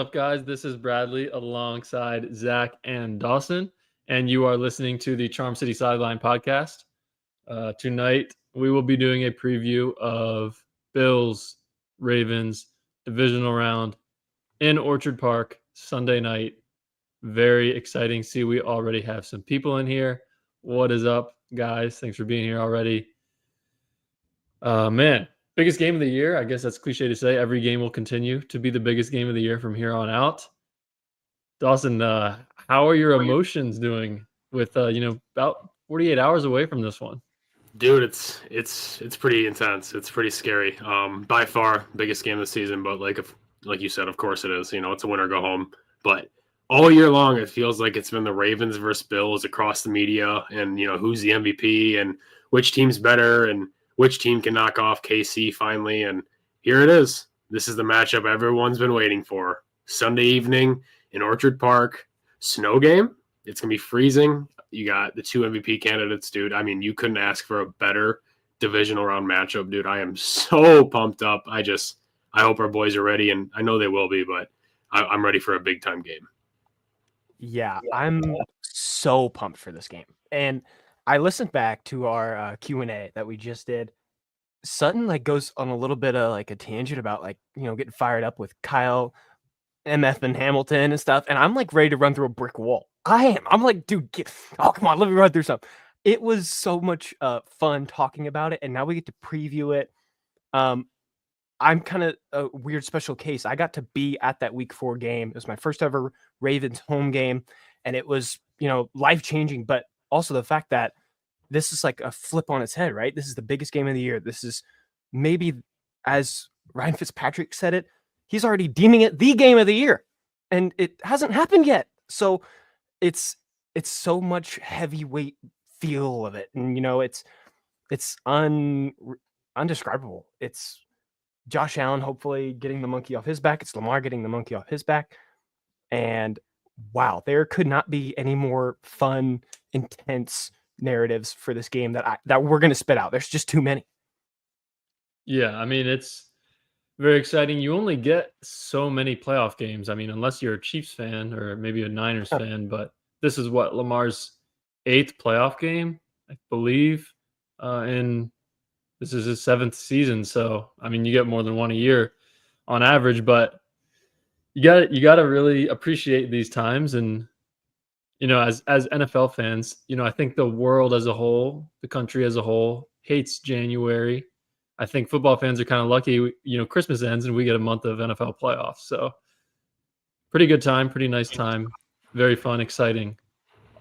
up, guys? This is Bradley alongside Zach and Dawson, and you are listening to the Charm City Sideline podcast. Tonight, we will be doing a preview of Bills Ravens divisional round in Orchard Park Sunday night. Very exciting. See, we already have some people in here. What is up, guys? Thanks for being here already. Man, biggest game of the year. I guess that's cliche to say. Every game will continue to be the biggest game of the year from here on out. Dawson, how are your emotions doing with about 48 hours away from this one? Dude, it's pretty intense. It's pretty scary. By far biggest game of the season, but like you said, of course it is. You know, it's a win or go home. But all year long, it feels like it's been the Ravens versus Bills across the media, and who's the MVP and which team's better and which team can knock off KC finally. And here it is. This is the matchup everyone's been waiting for. Sunday evening in Orchard Park, snow game. It's gonna be freezing. You got the two MVP candidates, dude. I mean, you couldn't ask for a better divisional round matchup, dude. I am so pumped up. I hope our boys are ready, and I know they will be, but I'm ready for a big time game. Yeah, I'm so pumped for this game. And I listened back to our Q&A that we just did. Sutton goes on a little bit of a tangent about getting fired up with Kyle, MF, and Hamilton and stuff. And I'm ready to run through a brick wall. I'm like, dude, come on, let me run through something. It was so much fun talking about it, and now we get to preview it. I'm kind of a weird special case. I got to be at that week 4 game. It was my first ever Ravens home game, and it was, life-changing, but also the fact that this is a flip on its head, right? This is the biggest game of the year. This is maybe, as Ryan Fitzpatrick said it, he's already deeming it the game of the year, and it hasn't happened yet. So it's so much heavyweight feel of it, and it's undescribable. It's Josh Allen hopefully getting the monkey off his back. It's Lamar getting the monkey off his back. And wow, there could not be any more fun, intense narratives for this game that we're going to spit out. There's just too many. Yeah, I mean, it's very exciting. You only get so many playoff games. I mean, unless you're a Chiefs fan or maybe a Niners fan, but this is what Lamar's 8th playoff game, I believe, and this is his 7th season. So, I mean, you get more than one a year on average, but you got to really appreciate these times. And, as NFL fans, I think the world as a whole, the country as a whole hates January. I think football fans are kind of lucky, Christmas ends and we get a month of NFL playoffs. So pretty good time, pretty nice time, very fun, exciting,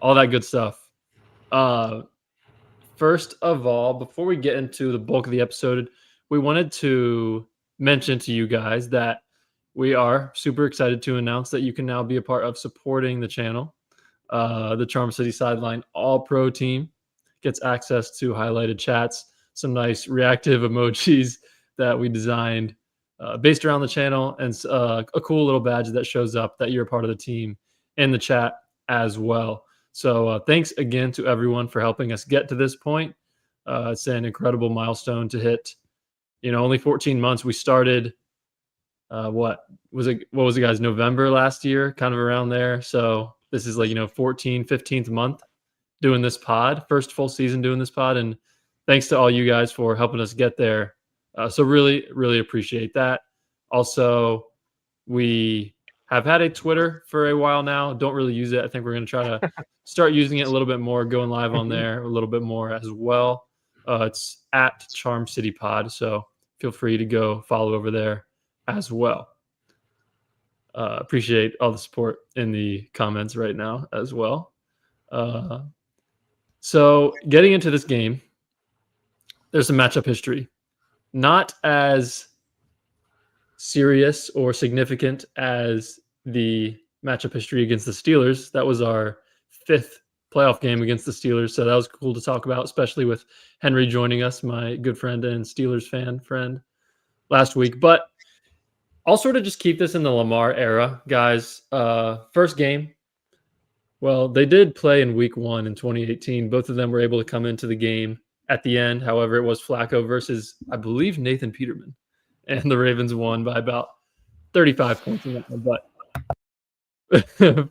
all that good stuff. First of all, before we get into the bulk of the episode, we wanted to mention to you guys that we are super excited to announce that you can now be a part of supporting the channel. The Charm City Sideline All-Pro team gets access to highlighted chats, some nice reactive emojis that we designed based around the channel, and a cool little badge that shows up that you're a part of the team in the chat as well. So thanks again to everyone for helping us get to this point. It's an incredible milestone to hit. Only 14 months. We started, what was it, guys? November last year, kind of around there. So this is 15th month doing this pod, first full season doing this pod. And thanks to all you guys for helping us get there. So really, really appreciate that. Also, we have had a Twitter for a while now. Don't really use it. I think we're going to try to start using it a little bit more, going live on there a little bit more as well. It's at Charm City Pod, so feel free to go follow over there as well. Appreciate all the support in the comments right now as well. So getting into this game, there's some matchup history. Not as serious or significant as the matchup history against the Steelers. That was our 5th playoff game against the Steelers, so that was cool to talk about, especially with Henry joining us, my good friend and Steelers friend last week. But I'll sort of just keep this in the Lamar era, guys. First game, well, they did play in week 1 in 2018. Both of them were able to come into the game at the end. However, it was Flacco versus, I believe, Nathan Peterman. And the Ravens won by about 35 points in that one. But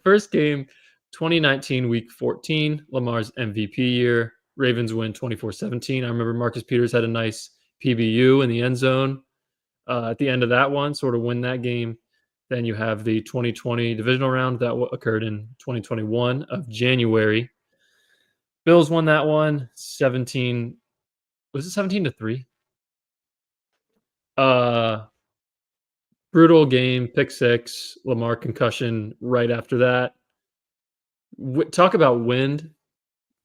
First game, 2019 week 14, Lamar's MVP year. Ravens win 24-17. I remember Marcus Peters had a nice PBU in the end zone at the end of that one, sort of win that game. Then you have the 2020 divisional round that occurred in 2021 of January. Bills won that one 17. Was it 17-3? Brutal game, pick six, Lamar concussion right after that. Talk about wind.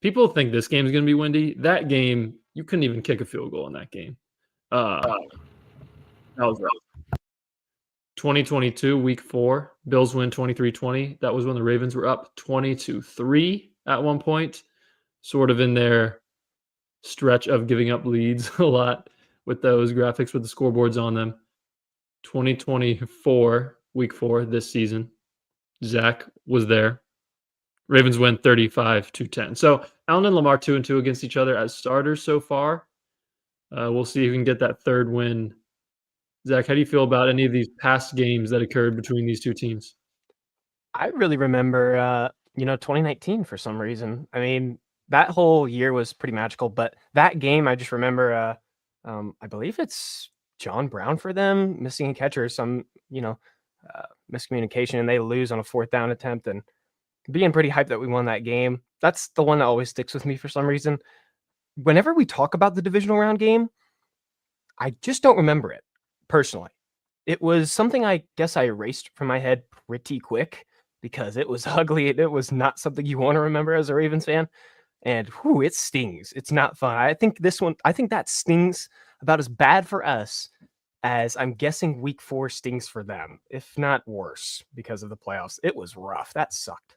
People think this game is going to be windy. That game, you couldn't even kick a field goal in that game. That was rough. 2022, week 4, Bills win 23-20. That was when the Ravens were up 20-3 at one point, sort of in their stretch of giving up leads a lot with those graphics with the scoreboards on them. 2024, week 4 this season, Zach was there. Ravens win 35-10. So Allen and Lamar 2-2 against each other as starters so far. We'll see if we can get that third win. Zach, how do you feel about any of these past games that occurred between these two teams? I really remember, 2019 for some reason. I mean, that whole year was pretty magical, but that game, I just remember, I believe it's John Brown for them missing a catch or some, miscommunication, and they lose on a 4th down attempt and being pretty hyped that we won that game. That's the one that always sticks with me for some reason. Whenever we talk about the divisional round game, I just don't remember it personally. It was something I guess I erased from my head pretty quick because it was ugly. It was not something you want to remember as a Ravens fan. And it stings. It's not fun. I think that stings about as bad for us as I'm guessing week 4 stings for them, if not worse, because of the playoffs. It was rough. That sucked.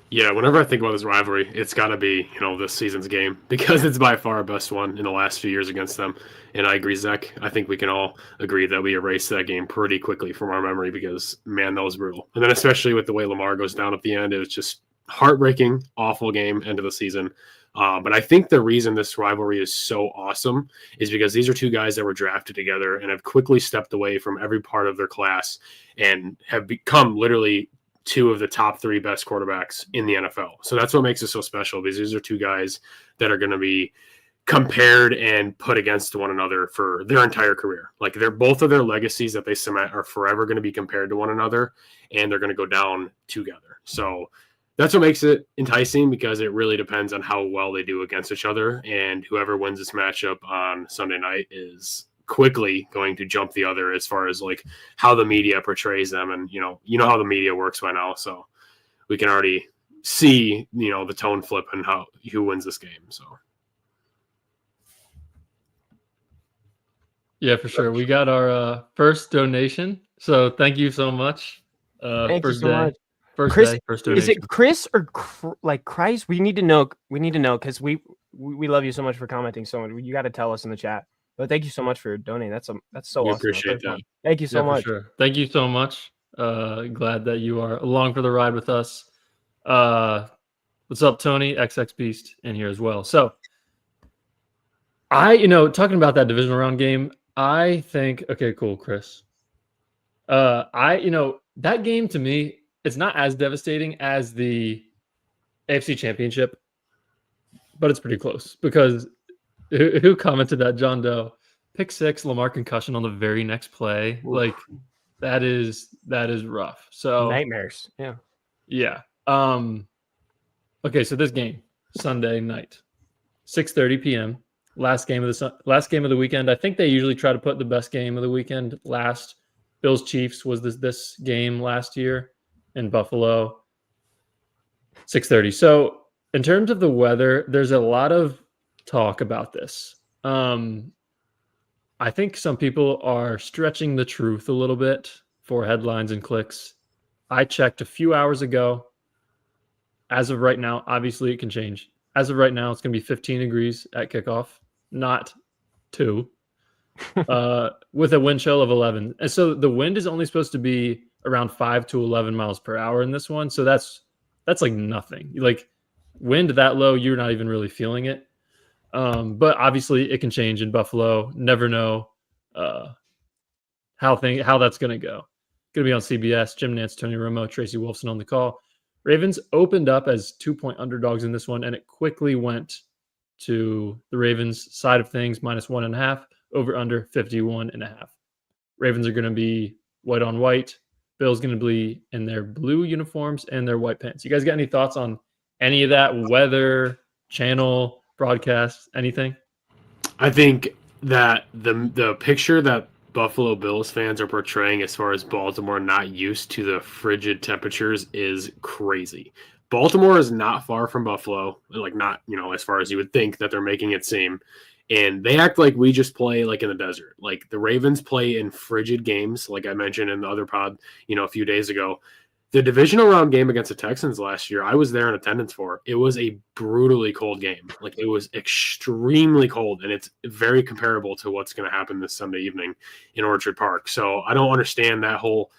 Yeah, whenever I think about this rivalry, it's got to be, this season's game because it's by far our best one in the last few years against them. And I agree, Zach. I think we can all agree that we erased that game pretty quickly from our memory because, man, that was brutal. And then especially with the way Lamar goes down at the end, it was just heartbreaking, awful game, end of the season. But I think the reason this rivalry is so awesome is because these are two guys that were drafted together and have quickly stepped away from every part of their class and have become literally two of the top 3 best quarterbacks in the NFL. So that's what makes it so special because these are two guys that are going to be compared and put against one another for their entire career. Like they're both of their legacies that they cement are forever going to be compared to one another and they're going to go down together. So that's what makes it enticing because it really depends on how well they do against each other. And whoever wins this matchup on Sunday night is quickly going to jump the other as far as like how the media portrays them. And, you know how the media works by now. So we can already see, the tone flip and who wins this game. So. Yeah, for sure. We got our first donation. So thank you so much. Thank you so much. First Chris, day, first donation. Is it Chris or Christ? We need to know because we love you so much for commenting so much. You got to tell us in the chat. But thank you so much for dodonating. That's so we awesome. Appreciate that. Thank you so much. For sure. Thank you so much. Glad that you are along for the ride with us. What's up, Tony? XX Beast in here as well. So talking about that divisional round game, I think, okay, cool, Chris. That game to me, it's not as devastating as the AFC Championship, but it's pretty close because who commented that? John Doe, pick 6, Lamar concussion on the very next play. Oof. Like that is rough. So nightmares. Yeah. Yeah. Okay, so this game Sunday night, 6:30 p.m. Last game of the weekend. I think they usually try to put the best game of the weekend last. Bills Chiefs was this game last year in Buffalo. 6:30. So in terms of the weather, there's a lot of talk about this. I think some people are stretching the truth a little bit for headlines and clicks. I checked a few hours ago. As of right now, obviously it can change. As of right now, it's going to be 15 degrees at kickoff, not 2, with a wind chill of 11. And so the wind is only supposed to be around 5 to 11 miles per hour in this one. So that's like nothing. Like wind that low, you're not even really feeling it. But obviously it can change in Buffalo. Never know how that's going to go. Going to be on CBS. Jim Nantz, Tony Romo, Tracy Wolfson on the call. Ravens opened up as 2-point underdogs in this one, and it quickly went to the Ravens side of things, -1.5, over under 51.5. Ravens are going to be white on white. Bills going to be in their blue uniforms and their white pants. You guys got any thoughts on any of that? Weather, channel, broadcast, anything? I think that the picture that Buffalo Bills fans are portraying as far as Baltimore not used to the frigid temperatures is crazy. Baltimore is not far from Buffalo, like not, as far as you would think that they're making it seem. And they act like we just play like in the desert. Like the Ravens play in frigid games, like I mentioned in the other pod, a few days ago. The divisional round game against the Texans last year, I was there in attendance for. It was a brutally cold game. Like it was extremely cold, and it's very comparable to what's going to happen this Sunday evening in Orchard Park. So I don't understand that whole,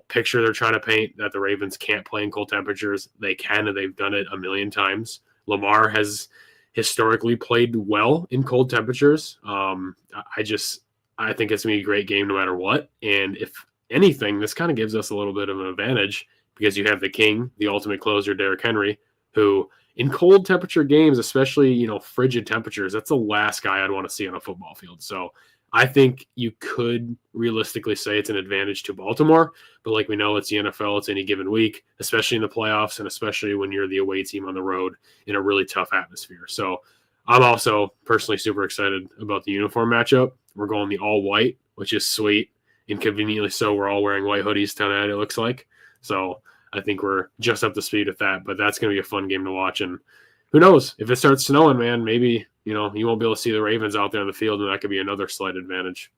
picture they're trying to paint that the Ravens can't play in cold temperatures. They can, and they've done it a million times. Lamar has historically played well in cold temperatures. I think it's going to be a great game no matter what. And if anything, this kind of gives us a little bit of an advantage because you have the king, the ultimate closer, Derrick Henry, who in cold temperature games, especially, frigid temperatures, that's the last guy I'd want to see on a football field. So I think you could realistically say it's an advantage to Baltimore, but like we know, it's the NFL, it's any given week, especially in the playoffs and especially when you're the away team on the road in a really tough atmosphere. So I'm also personally super excited about the uniform matchup. We're going the all white, which is sweet. Inconveniently so, we're all wearing white hoodies tonight, it looks like. So I think we're just up to speed with that, but that's going to be a fun game to watch. And who knows, if it starts snowing, man, maybe, you won't be able to see the Ravens out there on the field, and that could be another slight advantage.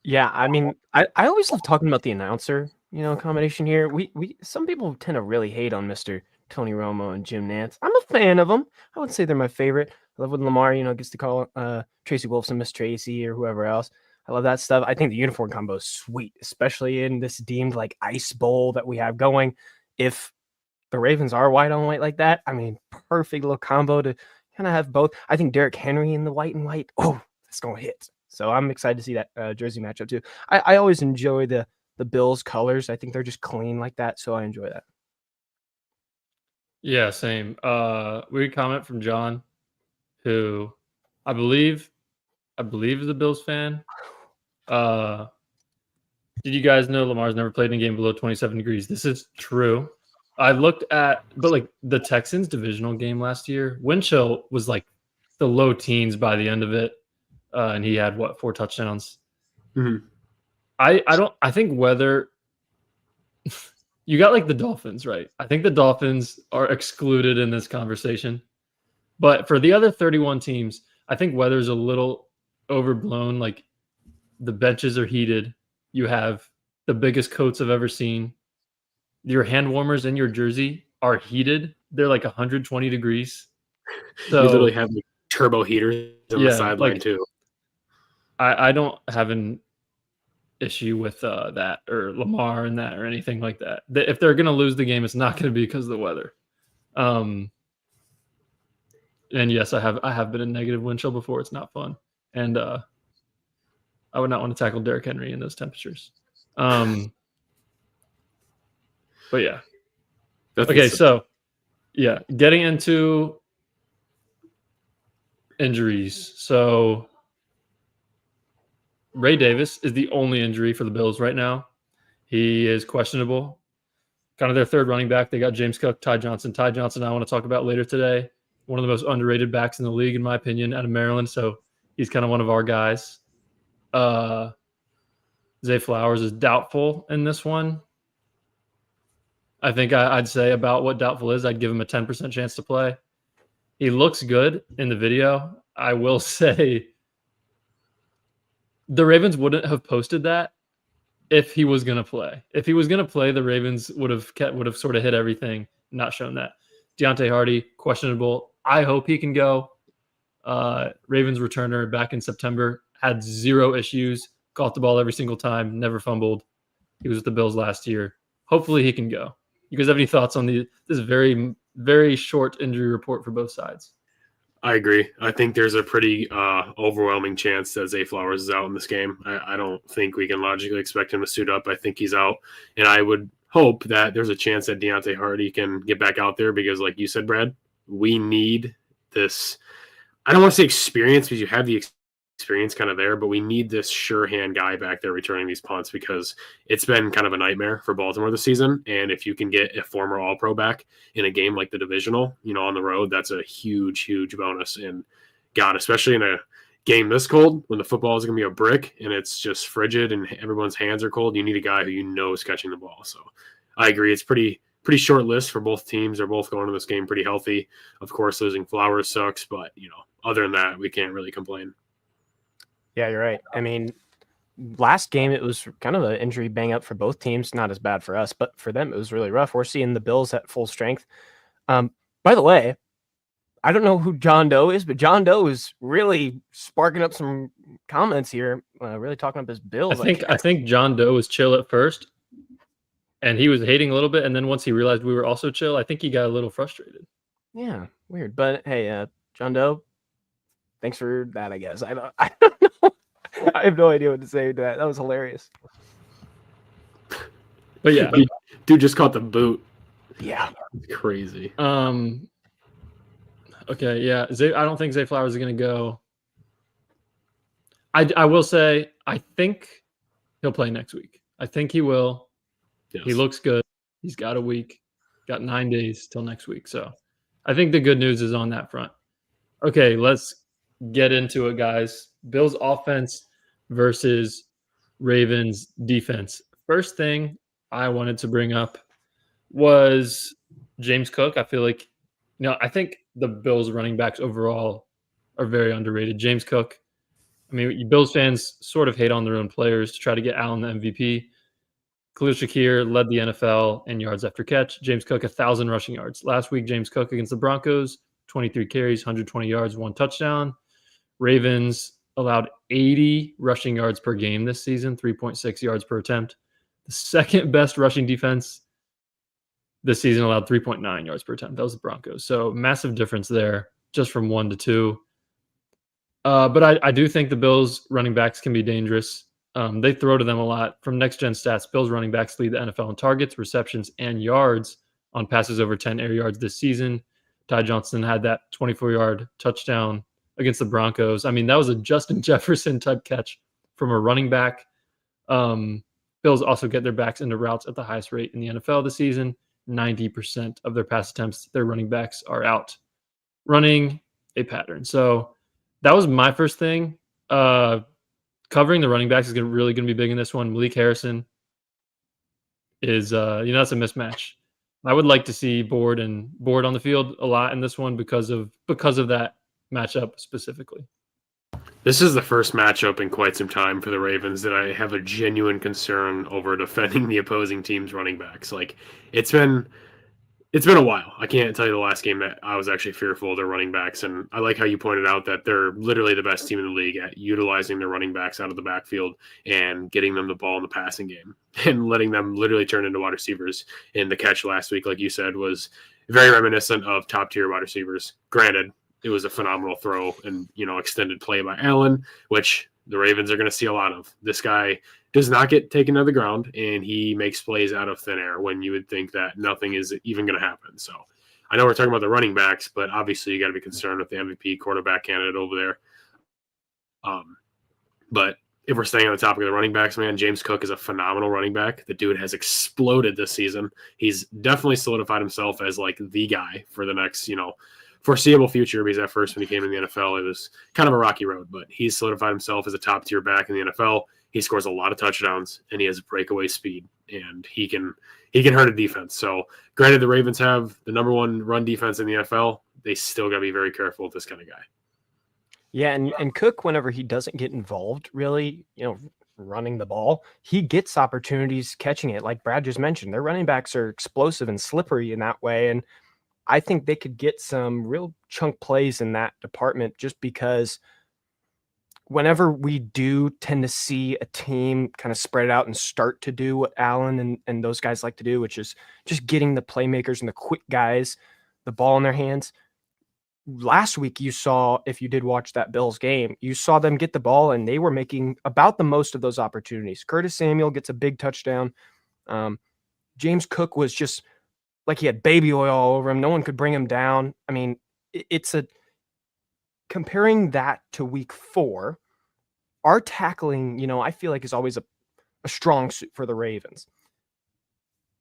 Yeah, I mean, I always love talking about the announcer, combination here. We some people tend to really hate on Mr. Tony Romo and Jim Nantz. I'm a fan of them. I wouldn't say they're my favorite. I love when Lamar, gets to call Tracy Wolfson Miss Tracy or whoever else. I love that stuff. I think the uniform combo is sweet, especially in this deemed like ice bowl that we have going. If the Ravens are white on white like that, I mean, perfect little combo to kind of have both. I think Derrick Henry in the white and white, that's going to hit. So I'm excited to see that jersey matchup too. I always enjoy the Bills colors. I think they're just clean like that, so I enjoy that. Yeah, same. Weird comment from John, who I believe is a Bills fan. Did you guys know Lamar's never played in a game below 27 degrees? This is true. I looked at, but like the Texans divisional game last year, wind chill was like the low teens by the end of it. And he had 4 touchdowns. Mm-hmm. I think weather, you got like the Dolphins, right? I think the Dolphins are excluded in this conversation, but for the other 31 teams, I think weather's a little overblown. Like the benches are heated. You have the biggest coats I've ever seen. Your hand warmers in your jersey are heated. They're like 120 degrees. So you literally have like turbo heaters on the sideline too. I don't have an issue with that or Lamar and that or anything like that. If they're going to lose the game, it's not going to be because of the weather. And yes, I have been in negative wind chill before. It's not fun. And I would not want to tackle Derrick Henry in those temperatures. But yeah. Okay, so yeah, getting into injuries. So Ray Davis is the only injury for the Bills right now. He is questionable. Kind of their third running back. They got James Cook, Ty Johnson. Ty Johnson I want to talk about later today. One of the most underrated backs in the league, in my opinion, out of Maryland. So he's kind of one of our guys. Zay Flowers is doubtful in this one. I think I'd say about what doubtful is, I'd give him a 10% chance to play. He looks good in the video. I will say the Ravens wouldn't have posted that if he was going to play. If he was going to play, the Ravens would have sort of hit everything, not shown that. Deontay Hardy, questionable. I hope he can go. Ravens returner back in September, had 0 issues, caught the ball every single time, never fumbled. He was with the Bills last year. Hopefully he can go. You guys have any thoughts on this very, very short injury report for both sides? I agree. I think there's a pretty overwhelming chance that Zay Flowers is out in this game. I don't think we can logically expect him to suit up. I think he's out. And I would hope that there's a chance that Deontay Hardy can get back out there because, like you said, Brad, we need this. I don't want to say experience because you have the experience kind of there, but we need this sure hand guy back there returning these punts because it's been kind of a nightmare for Baltimore this season. And if you can get a former All Pro back in a game like the Divisional, on the road, that's a huge, huge bonus. And God, especially in a game this cold when the football is going to be a brick and it's just frigid and everyone's hands are cold, you need a guy who is catching the ball. So I agree. It's pretty short list for both teams. They're both going to this game pretty healthy. Of course, losing Flowers sucks, but other than that, we can't really complain. Yeah, you're right. I mean, last game, it was kind of an injury bang up for both teams. Not as bad for us, but for them, it was really rough. We're seeing the Bills at full strength. By the way, I don't know who John Doe is, but John Doe is really sparking up some comments here, really talking up his Bills. I think John Doe was chill at first, and he was hating a little bit. And then once he realized we were also chill, I think he got a little frustrated. Yeah, weird. But hey, John Doe, thanks for that, I guess. I don't know. I have no idea what to say to that. That was hilarious. But yeah. Dude just caught the boot. Yeah. It's crazy. Okay, yeah. I don't think Zay Flowers is going to go. I will say, I think he'll play next week. I think he will. Yes. He looks good. He's got a week. Got 9 days till next week. So I think the good news is on that front. Okay, let's get into it, guys. Bills offense versus Ravens defense. First thing I wanted to bring up was James Cook. I feel like, I think the Bills running backs overall are very underrated. James Cook, I mean, Bills fans sort of hate on their own players to try to get Allen the MVP. Khalil Shakir led the NFL in yards after catch. James Cook, 1,000 rushing yards. Last week, James Cook against the Broncos, 23 carries, 120 yards, 1 touchdown. Ravens allowed 80 rushing yards per game this season, 3.6 yards per attempt. The second best rushing defense this season allowed 3.9 yards per attempt. That was the Broncos. So massive difference there just from 1 to 2. But I do think the Bills running backs can be dangerous. They throw to them a lot. From next-gen stats, Bills running backs lead the NFL in targets, receptions, and yards on passes over 10 air yards this season. Ty Johnson had that 24-yard touchdown against the Broncos. I mean, that was a Justin Jefferson-type catch from a running back. Bills also get their backs into routes at the highest rate in the NFL this season. 90% of their pass attempts, their running backs are out running a pattern. So that was my first thing. Covering the running backs is really going to be big in this one. Malik Harrison is, that's a mismatch. I would like to see Board on the field a lot in this one because of that matchup specifically. This is the first matchup in quite some time for the Ravens that I have a genuine concern over defending the opposing team's running backs. Like it's been a while. I can't tell you the last game that I was actually fearful of their running backs. And I like how you pointed out that they're literally the best team in the league at utilizing their running backs out of the backfield and getting them the ball in the passing game and letting them literally turn into wide receivers. And the catch last week, like you said, was very reminiscent of top tier wide receivers. Granted, it was a phenomenal throw and, extended play by Allen, which the Ravens are going to see a lot of. This guy does not get taken to the ground, and he makes plays out of thin air when you would think that nothing is even going to happen. So I know we're talking about the running backs, but obviously you got to be concerned with the MVP quarterback candidate over there. But if we're staying on the topic of the running backs, man, James Cook is a phenomenal running back. The dude has exploded this season. He's definitely solidified himself as like the guy for the next, foreseeable future, because at first when he came in the NFL, it was kind of a rocky road, but he's solidified himself as a top tier back in the NFL. He scores a lot of touchdowns and he has breakaway speed and he can hurt a defense. So granted, the Ravens have the number one run defense in the NFL. They still got to be very careful with this kind of guy. Yeah. And Cook, whenever he doesn't get involved really, running the ball, he gets opportunities catching it. Like Brad just mentioned, their running backs are explosive and slippery in that way. And I think they could get some real chunk plays in that department just because whenever we do tend to see a team kind of spread out and start to do what Allen and those guys like to do, which is just getting the playmakers and the quick guys the ball in their hands, last week you saw, if you did watch that Bills game, you saw them get the ball and they were making about the most of those opportunities. Curtis Samuel gets a big touchdown. James Cook was just like he had baby oil all over him. No one could bring him down. I mean, it's comparing that to week 4, our tackling, I feel like is always a strong suit for the Ravens,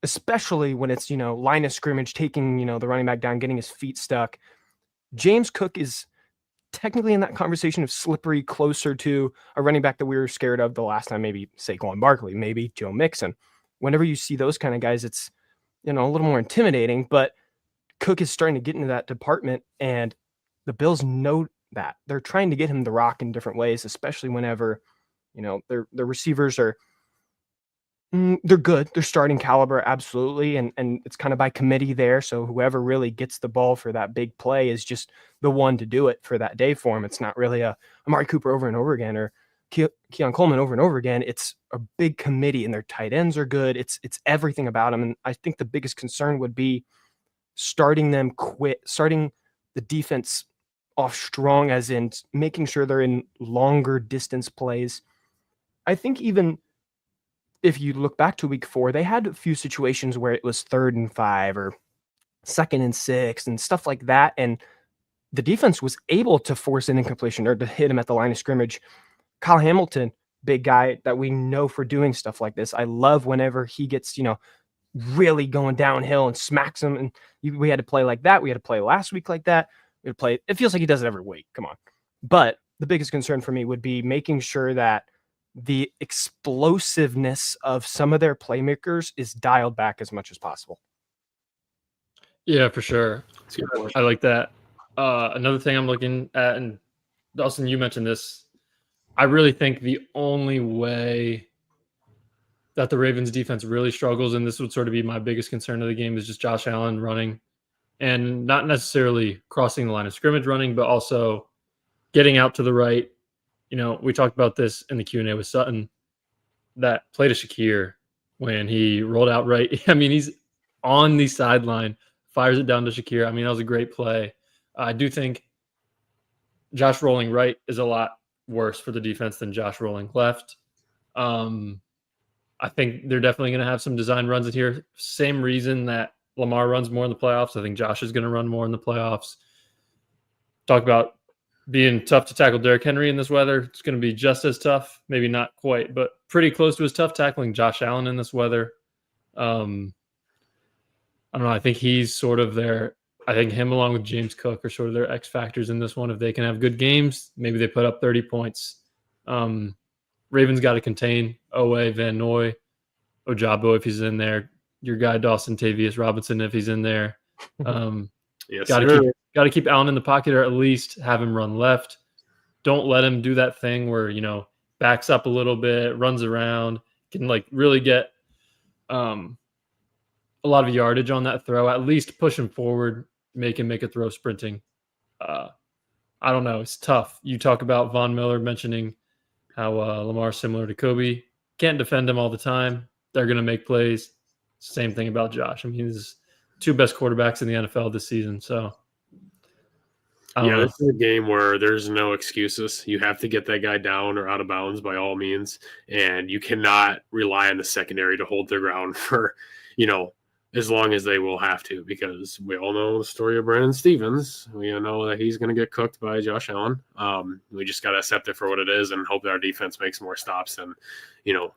especially when it's, line of scrimmage, taking, the running back down, getting his feet stuck. James Cook is technically in that conversation of slippery, closer to a running back that we were scared of the last time, maybe Saquon Barkley, maybe Joe Mixon. Whenever you see those kind of guys, it's, a little more intimidating, but Cook is starting to get into that department, and the Bills know that. They're trying to get him the rock in different ways, especially whenever, their receivers are, they're good. They're starting caliber, absolutely. And it's kind of by committee there. So whoever really gets the ball for that big play is just the one to do it for that day for him. It's not really a Amari Cooper over and over again or Keon Coleman over and over again. It's a big committee, and their tight ends are good. It's everything about them. And I think the biggest concern would be starting the defense off strong, as in making sure they're in longer distance plays. I think even if you look back to week 4, they had a few situations where it was 3rd and 5 or 2nd and 6 and stuff like that. And the defense was able to force an incompletion or to hit him at the line of scrimmage. Kyle Hamilton, big guy that we know for doing stuff like this. I love whenever he gets, really going downhill and smacks him. And we had to play like that. We had to play last week like that. We had to play. It feels like he does it every week. Come on. But the biggest concern for me would be making sure that the explosiveness of some of their playmakers is dialed back as much as possible. Yeah, for sure. I like that. Another thing I'm looking at, and Dawson, you mentioned this, I really think the only way that the Ravens defense really struggles, and this would sort of be my biggest concern of the game, is just Josh Allen running, and not necessarily crossing the line of scrimmage running, but also getting out to the right. We talked about this in the Q&A with Sutton, that play to Shakir when he rolled out right. I mean, he's on the sideline, fires it down to Shakir. I mean, that was a great play. I do think Josh rolling right is a lot worse for the defense than Josh rolling left. I think they're definitely going to have some design runs in here. Same reason that Lamar runs more in the playoffs. I think Josh is going to run more in the playoffs. Talk about being tough to tackle Derrick Henry in this weather. It's going to be just as tough, maybe not quite, but pretty close to as tough tackling Josh Allen in this weather. I don't know. I think he's sort of I think him along with James Cook are sort of their X factors in this one. If they can have good games, maybe they put up 30 points. Ravens got to contain Owe, Van Noy, Ojabo if he's in there. Your guy Dawson Tavius Robinson if he's in there. Yes, got to keep Allen in the pocket, or at least have him run left. Don't let him do that thing where backs up a little bit, runs around, can really get a lot of yardage on that throw. At least push him forward, make him make a throw sprinting. I don't know. It's tough. You talk about Von Miller mentioning how Lamar's similar to Kobe. Can't defend him all the time. They're going to make plays. Same thing about Josh. I mean, he's 2 best quarterbacks in the NFL this season. So, this is a game where there's no excuses. You have to get that guy down or out of bounds by all means, and you cannot rely on the secondary to hold their ground for, as long as they will have to, because we all know the story of Brandon Stevens. We know that he's going to get cooked by Josh Allen. We just got to accept it for what it is and hope that our defense makes more stops than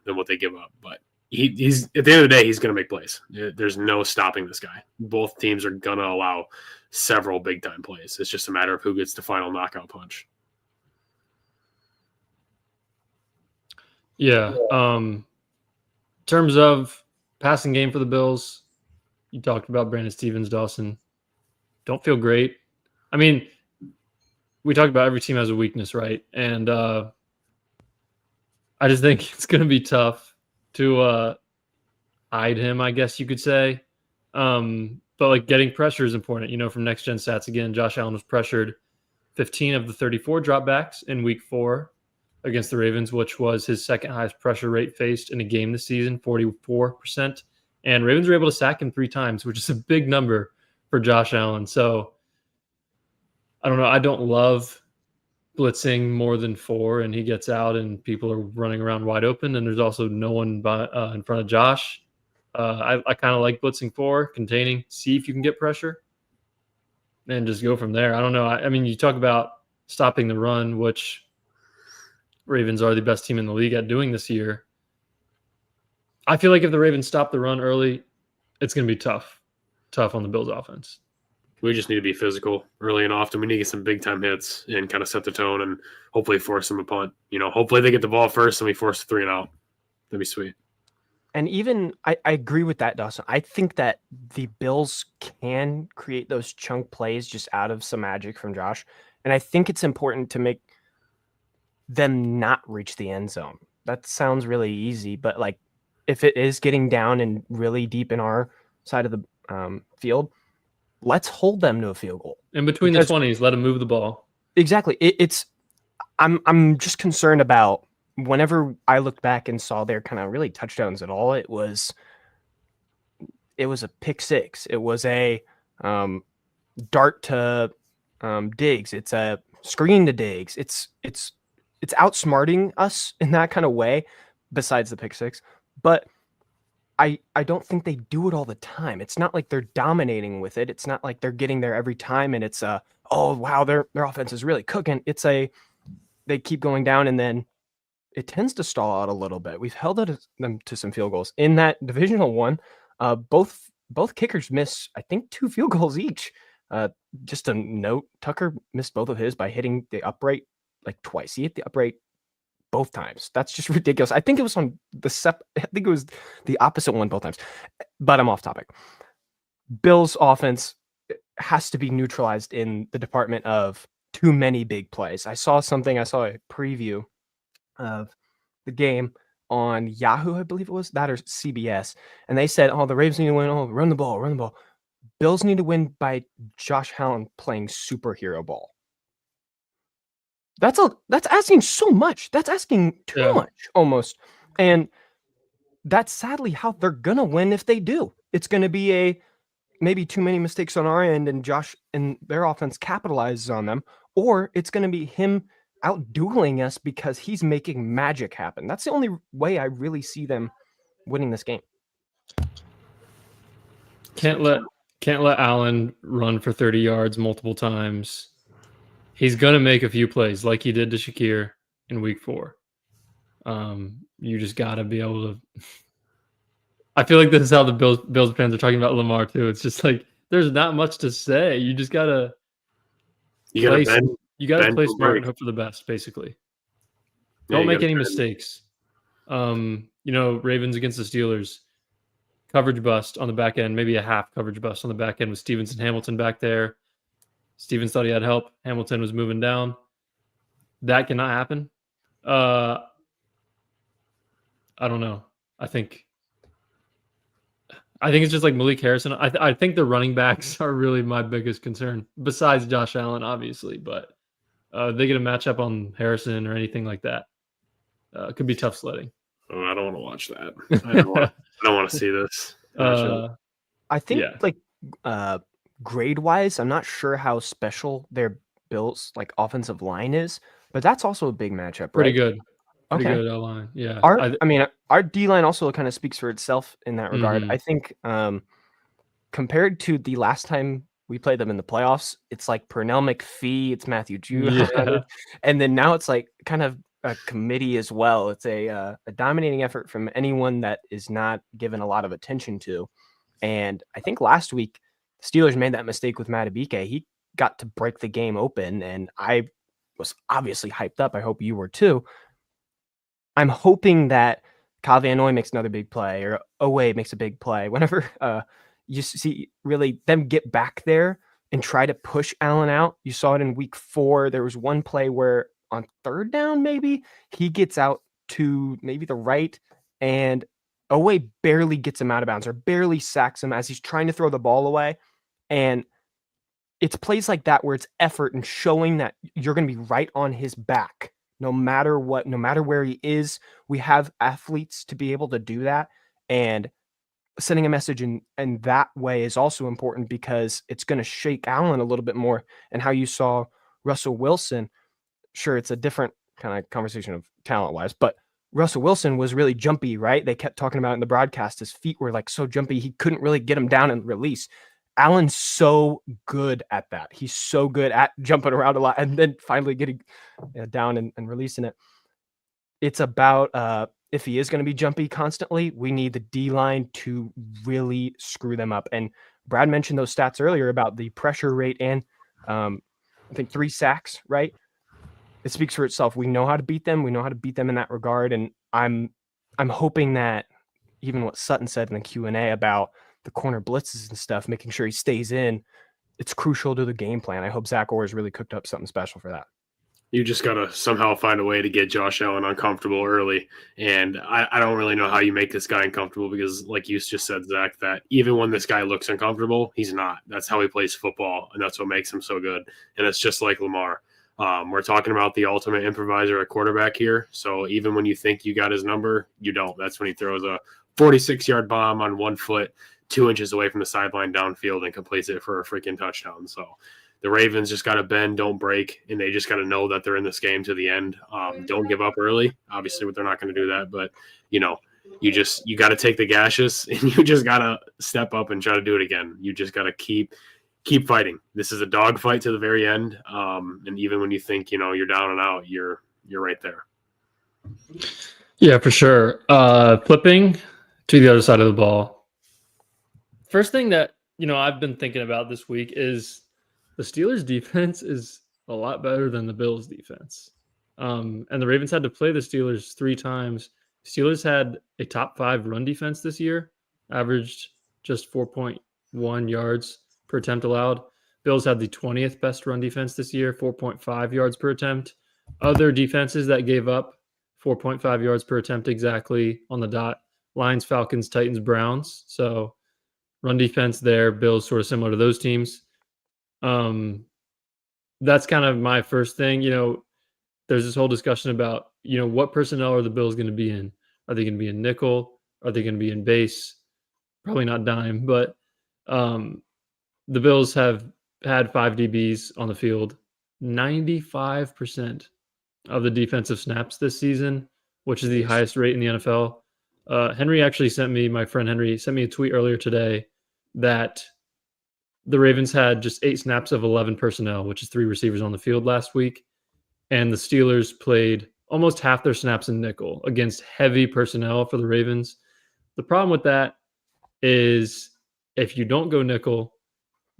what they give up. But he's at the end of the day, he's going to make plays. There's no stopping this guy. Both teams are going to allow several big time plays. It's just a matter of who gets the final knockout punch. Yeah. In terms of passing game for the Bills, you talked about Brandon Stevens, Dawson. Don't feel great. I mean, we talked about every team has a weakness, right? And I just think it's going to be tough to hide him, I guess you could say. But getting pressure is important. From Next Gen Stats, again, Josh Allen was pressured 15 of the 34 dropbacks in week 4 against the Ravens, which was his second highest pressure rate faced in a game this season, 44%. And Ravens were able to sack him 3 times, which is a big number for Josh Allen. So I don't know. I don't love blitzing more than 4 and he gets out and people are running around wide open and there's also no one in front of Josh. I kind of like blitzing 4, containing, see if you can get pressure and just go from there. I don't know. I mean, you talk about stopping the run, which Ravens are the best team in the league at doing this year. I feel like if the Ravens stop the run early, it's going to be tough on the Bills offense. We just need to be physical early and often. We need to get some big time hits and kind of set the tone and hopefully force them a punt. Hopefully they get the ball first and we force a 3 and out. That'd be sweet. And even I agree with that, Dawson. I think that the Bills can create those chunk plays just out of some magic from Josh. And I think it's important to make them not reach the end zone. That sounds really easy, but like if it is getting down and really deep in our side of the field, let's hold them to a field goal. In between the 20s, let them move the ball. Exactly. I'm just concerned about whenever I looked back and saw their kind of really touchdowns at all, it was a pick 6. It was a dart to Diggs. It's a screen to Diggs. It's outsmarting us in that kind of way, besides the pick 6. But I don't think they do it all the time. It's not like they're dominating with it. It's not like they're getting there every time and it's oh wow, their offense is really cooking. They keep going down and then it tends to stall out a little bit. We've held them to some field goals. In that divisional one, both kickers missed, I think, 2 field goals each. Just a note, Tucker missed both of his by hitting the upright like twice. He hit the upright both times. That's just ridiculous. I think it was on I think it was the opposite one both times. But I'm off topic. Bills offense has to be neutralized in the department of too many big plays. I saw a preview of the game on Yahoo, I believe it was, that or CBS, and they said, "Oh, the Ravens need to win. Oh, run the ball. Bills need to win by Josh Allen playing superhero ball." That's asking so much. That's asking too much almost. And that's sadly how they're going to win if they do. It's going to be maybe too many mistakes on our end and Josh and their offense capitalizes on them, or it's going to be him out-dueling us because he's making magic happen. That's the only way I really see them winning this game. Can't let Allen run for 30 yards multiple times. He's going to make a few plays like he did to Shakir in week 4. You just got to be able to – I feel like this is how the Bills fans are talking about Lamar too. It's just like there's not much to say. You just got to – You got to play smart and hope for the best, basically. Don't make any mistakes. Ravens against the Steelers, coverage bust on the back end, maybe a half coverage bust on the back end with Stevens and Hamilton back there. Stevens thought he had help. Hamilton was moving down. That cannot happen. I don't know. I think it's just like Malik Harrison. I think the running backs are really my biggest concern, besides Josh Allen, obviously. But they get a matchup on Harrison or anything like that. It could be tough sledding. Oh, I don't want to watch that. I don't want to see this. I think grade-wise, I'm not sure how special their Bills offensive line is, but that's also a big matchup, right? Pretty good. Pretty good line. Yeah. Our D-line also kind of speaks for itself in that regard. I think compared to the last time we played them in the playoffs, it's like Pernell McPhee, it's Matthew Judon, and then now it's like kind of a committee as well. It's a dominating effort from anyone that is not given a lot of attention to. And I think last week, the Steelers made that mistake with Matabike. He got to break the game open, and I was obviously hyped up. I hope you were too. I'm hoping that Kyle Van Noy makes another big play or Owe makes a big play. Whenever you see really them get back there and try to push Allen out. You saw it in week 4. There was one play where on 3rd down, maybe he gets out to maybe the right and Owe barely gets him out of bounds or barely sacks him as he's trying to throw the ball away. And it's plays like that where it's effort and showing that you're going to be right on his back. No matter what, no matter where he is, we have athletes to be able to do that. And sending a message in that way is also important because it's going to shake Allen a little bit more. And how you saw Russell Wilson, sure, it's a different kind of conversation of talent-wise, but Russell Wilson was really jumpy, right? They kept talking about it in the broadcast. His feet were like so jumpy, he couldn't really get them down and release. Allen's so good at that. He's so good at jumping around a lot and then finally getting down and releasing it. It's about if he is going to be jumpy constantly, we need the D-line to really screw them up. And Brad mentioned those stats earlier about the pressure rate and I think 3 sacks, right? It speaks for itself. We know how to beat them. We know how to beat them in that regard. And I'm hoping that even what Sutton said in the Q&A about the corner blitzes and stuff, making sure he stays in, it's crucial to the game plan. I hope Zach Orr has really cooked up something special for that. You just got to somehow find a way to get Josh Allen uncomfortable early. And I don't really know how you make this guy uncomfortable because, like you just said, Zach, that even when this guy looks uncomfortable, he's not. That's how he plays football, and that's what makes him so good. And it's just like Lamar. We're talking about the ultimate improviser at quarterback here. So even when you think you got his number, you don't. That's when he throws a 46-yard bomb on 1 foot, 2 inches away from the sideline downfield and completes it for a freaking touchdown. So the Ravens just got to bend, don't break, and they just got to know that they're in this game to the end. Don't give up early. Obviously, they're not going to do that, but you got to take the gashes and you just got to step up and try to do it again. You just got to keep fighting. This is a dogfight to the very end. And even when you think, you're down and out, you're right there. Yeah, for sure. Flipping to the other side of the ball. First thing that, I've been thinking about this week is the Steelers defense is a lot better than the Bills defense. And the Ravens had to play the Steelers 3 times. Steelers had a top 5 run defense this year, averaged just 4.1 yards per attempt allowed. Bills had the 20th best run defense this year, 4.5 yards per attempt. Other defenses that gave up 4.5 yards per attempt exactly on the dot: Lions, Falcons, Titans, Browns. So run defense there, Bills sort of similar to those teams. That's kind of my first thing. There's this whole discussion about, what personnel are the Bills going to be in? Are they going to be in nickel? Are they going to be in base? Probably not dime, but the Bills have had 5 DBs on the field 95% of the defensive snaps this season, which is the highest rate in the NFL. My friend Henry sent me a tweet earlier today that the Ravens had just 8 snaps of 11 personnel, which is 3 receivers on the field last week. And the Steelers played almost half their snaps in nickel against heavy personnel for the Ravens. The problem with that is if you don't go nickel,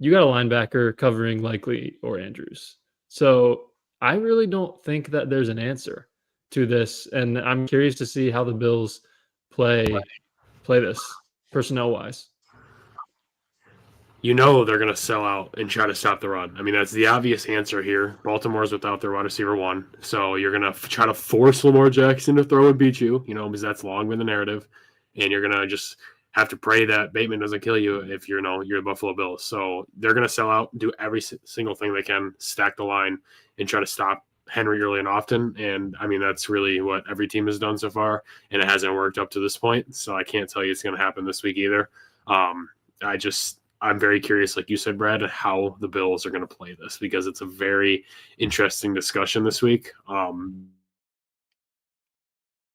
you got a linebacker covering Likely or Andrews. So I really don't think that there's an answer to this. And I'm curious to see how the Bills play this personnel-wise. They're going to sell out and try to stop the run. I mean, that's the obvious answer here. Baltimore's without their wide receiver 1. So you're going to try to force Lamar Jackson to throw and beat you, because that's long been the narrative. And you're going to just have to pray that Bateman doesn't kill you if you're the Buffalo Bills. So they're going to sell out, do every single thing they can, stack the line, and try to stop Henry early and often. And, I mean, that's really what every team has done so far, and it hasn't worked up to this point. So I can't tell you it's going to happen this week either. I'm very curious, like you said, Brad, how the Bills are going to play this, because it's a very interesting discussion this week.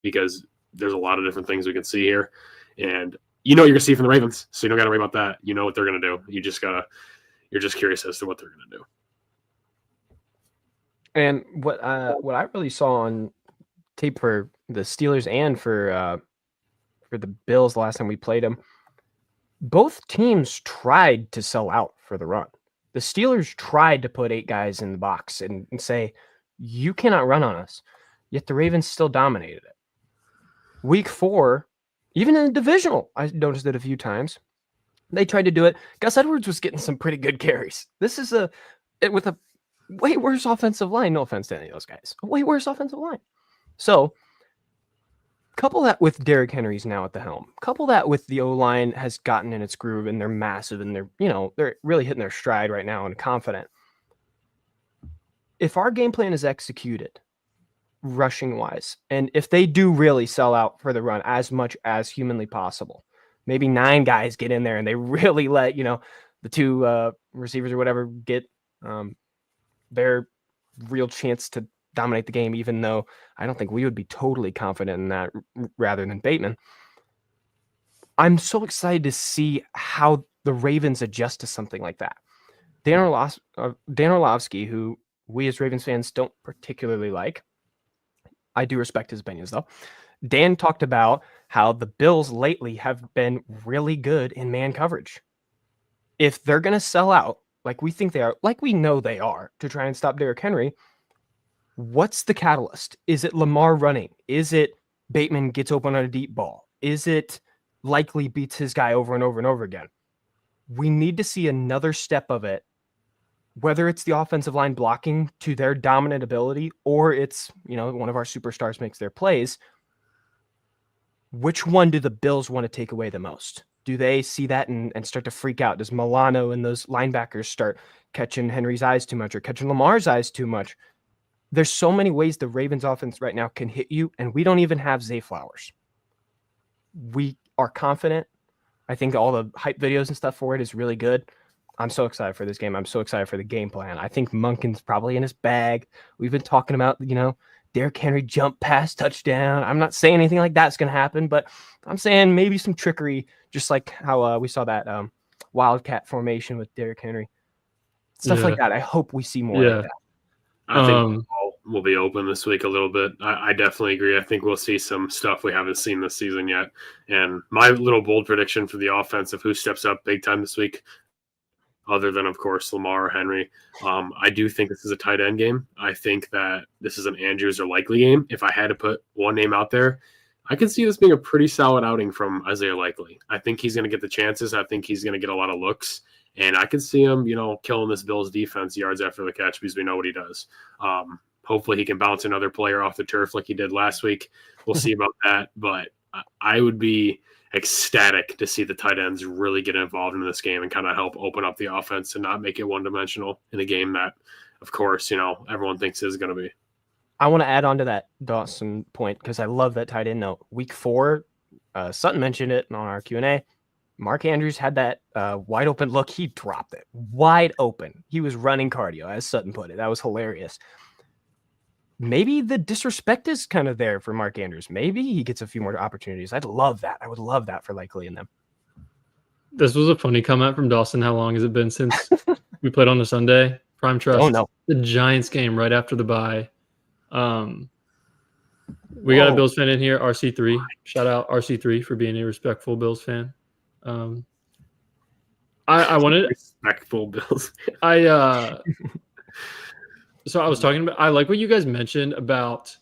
Because there's a lot of different things we can see here, and you're going to see from the Ravens, so you don't got to worry about that. You know what they're going to do. You're just curious as to what they're going to do. And what I really saw on tape for the Steelers and for the Bills last time we played them, both teams tried to sell out for the run. The Steelers tried to put 8 guys in the box and say, you cannot run on us. Yet the Ravens still dominated it. Week 4, even in the divisional, I noticed it a few times. They tried to do it. Gus Edwards was getting some pretty good carries. This is with a way worse offensive line. No offense to any of those guys. A way worse offensive line. So couple that with Derrick Henry's now at the helm. Couple that with the O-line has gotten in its groove and they're massive and they're really hitting their stride right now and confident. If our game plan is executed rushing wise, and if they do really sell out for the run as much as humanly possible, maybe 9 guys get in there and they really let, the 2 receivers or whatever get their real chance to dominate the game, even though I don't think we would be totally confident in that rather than Bateman. I'm so excited to see how the Ravens adjust to something like that. Dan Orlovsky, who we as Ravens fans don't particularly like, I do respect his opinions though. Dan talked about how the Bills lately have been really good in man coverage. If they're going to sell out like we think they are, like we know they are, to try and stop Derrick Henry, what's the catalyst? Is it Lamar running? Is it Bateman gets open on a deep ball? Is it likely beats his guy over and over and over again? We need to see another step of it, whether it's the offensive line blocking to their dominant ability or it's, one of our superstars makes their plays. Which one do the Bills want to take away the most? Do they see that and start to freak out? Does Milano and those linebackers start catching Henry's eyes too much or catching Lamar's eyes too much? There's so many ways the Ravens offense right now can hit you, and we don't even have Zay Flowers. We are confident. I think all the hype videos and stuff for it is really good. I'm so excited for this game. I'm so excited for the game plan. I think Monken's probably in his bag. We've been talking about, Derrick Henry jump pass touchdown. I'm not saying anything like that's going to happen, but I'm saying maybe some trickery, just like how we saw that wildcat formation with Derrick Henry. Stuff like that. I hope we see more like that. I think the ball will be open this week a little bit. I definitely agree. I think we'll see some stuff we haven't seen this season yet. And my little bold prediction for the offense of who steps up big time this week, other than, of course, Lamar or Henry, I do think this is a tight end game. I think that this is an Andrews or Likely game. If I had to put one name out there, I could see this being a pretty solid outing from Isaiah Likely. I think he's going to get the chances. I think he's going to get a lot of looks. And I could see him, killing this Bills defense yards after the catch because we know what he does. Hopefully he can bounce another player off the turf like he did last week. We'll see about that. But I would be ecstatic to see the tight ends really get involved in this game and kind of help open up the offense and not make it one-dimensional in a game that, of course, everyone thinks is going to be. I want to add on to that Dawson point because I love that tight end note. Week 4, Sutton mentioned it on our Q&A. Mark Andrews had that wide open look. He dropped it wide open. He was running cardio, as Sutton put it. That was hilarious. Maybe the disrespect is kind of there for Mark Andrews. Maybe he gets a few more opportunities. I'd love that. I would love that for Likely and them. This was a funny comment from Dawson. How long has it been since we played on a Sunday? Prime Trust. Oh, no. The Giants game right after the bye. We got a Bills fan in here, RC3. Shout out RC3 for being a respectful Bills fan. I wanted respectful Bills. So I was talking about, I like what you guys mentioned about,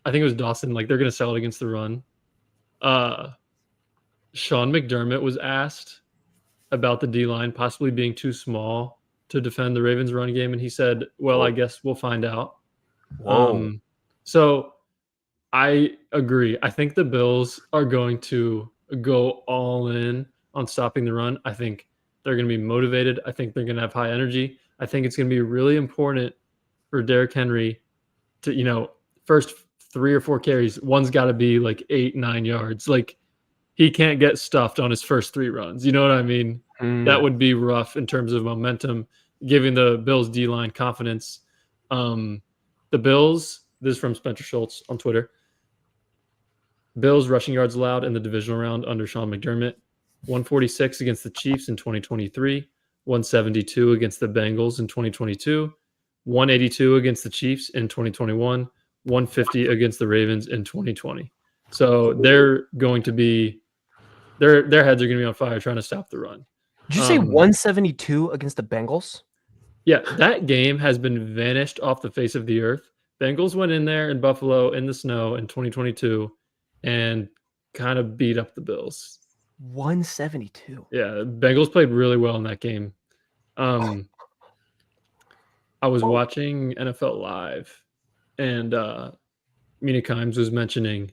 I think it was Dawson, like they're going to sell it against the run. Sean McDermott was asked about the D-line possibly being too small to defend the Ravens run game. And he said, well, I guess we'll find out. So I agree. I think the Bills are going to go all in on stopping the run. I think they're going to be motivated. I think they're going to have high energy. I think it's going to be really important for Derrick Henry to, first 3 or 4 carries, one's got to be like 8-9 yards. Like he can't get stuffed on his first 3 runs. You know what I mean? That would be rough in terms of momentum, giving the Bills D-line confidence. The Bills, this is from Spencer Schultz on Twitter. Bills rushing yards allowed in the divisional round under Sean McDermott, 146 against the Chiefs in 2023, 172 against the Bengals in 2022, 182 against the Chiefs in 2021, 150 against the Ravens in 2020. So they're going to be their heads are going to be on fire trying to stop the run. Did you say 172 against the Bengals? Yeah, that game has been vanished off the face of the earth. Bengals went in there in Buffalo in the snow in 2022 and kind of beat up the Bills. 172. Yeah, Bengals played really well in that game. I was watching NFL Live, and Mina Kimes was mentioning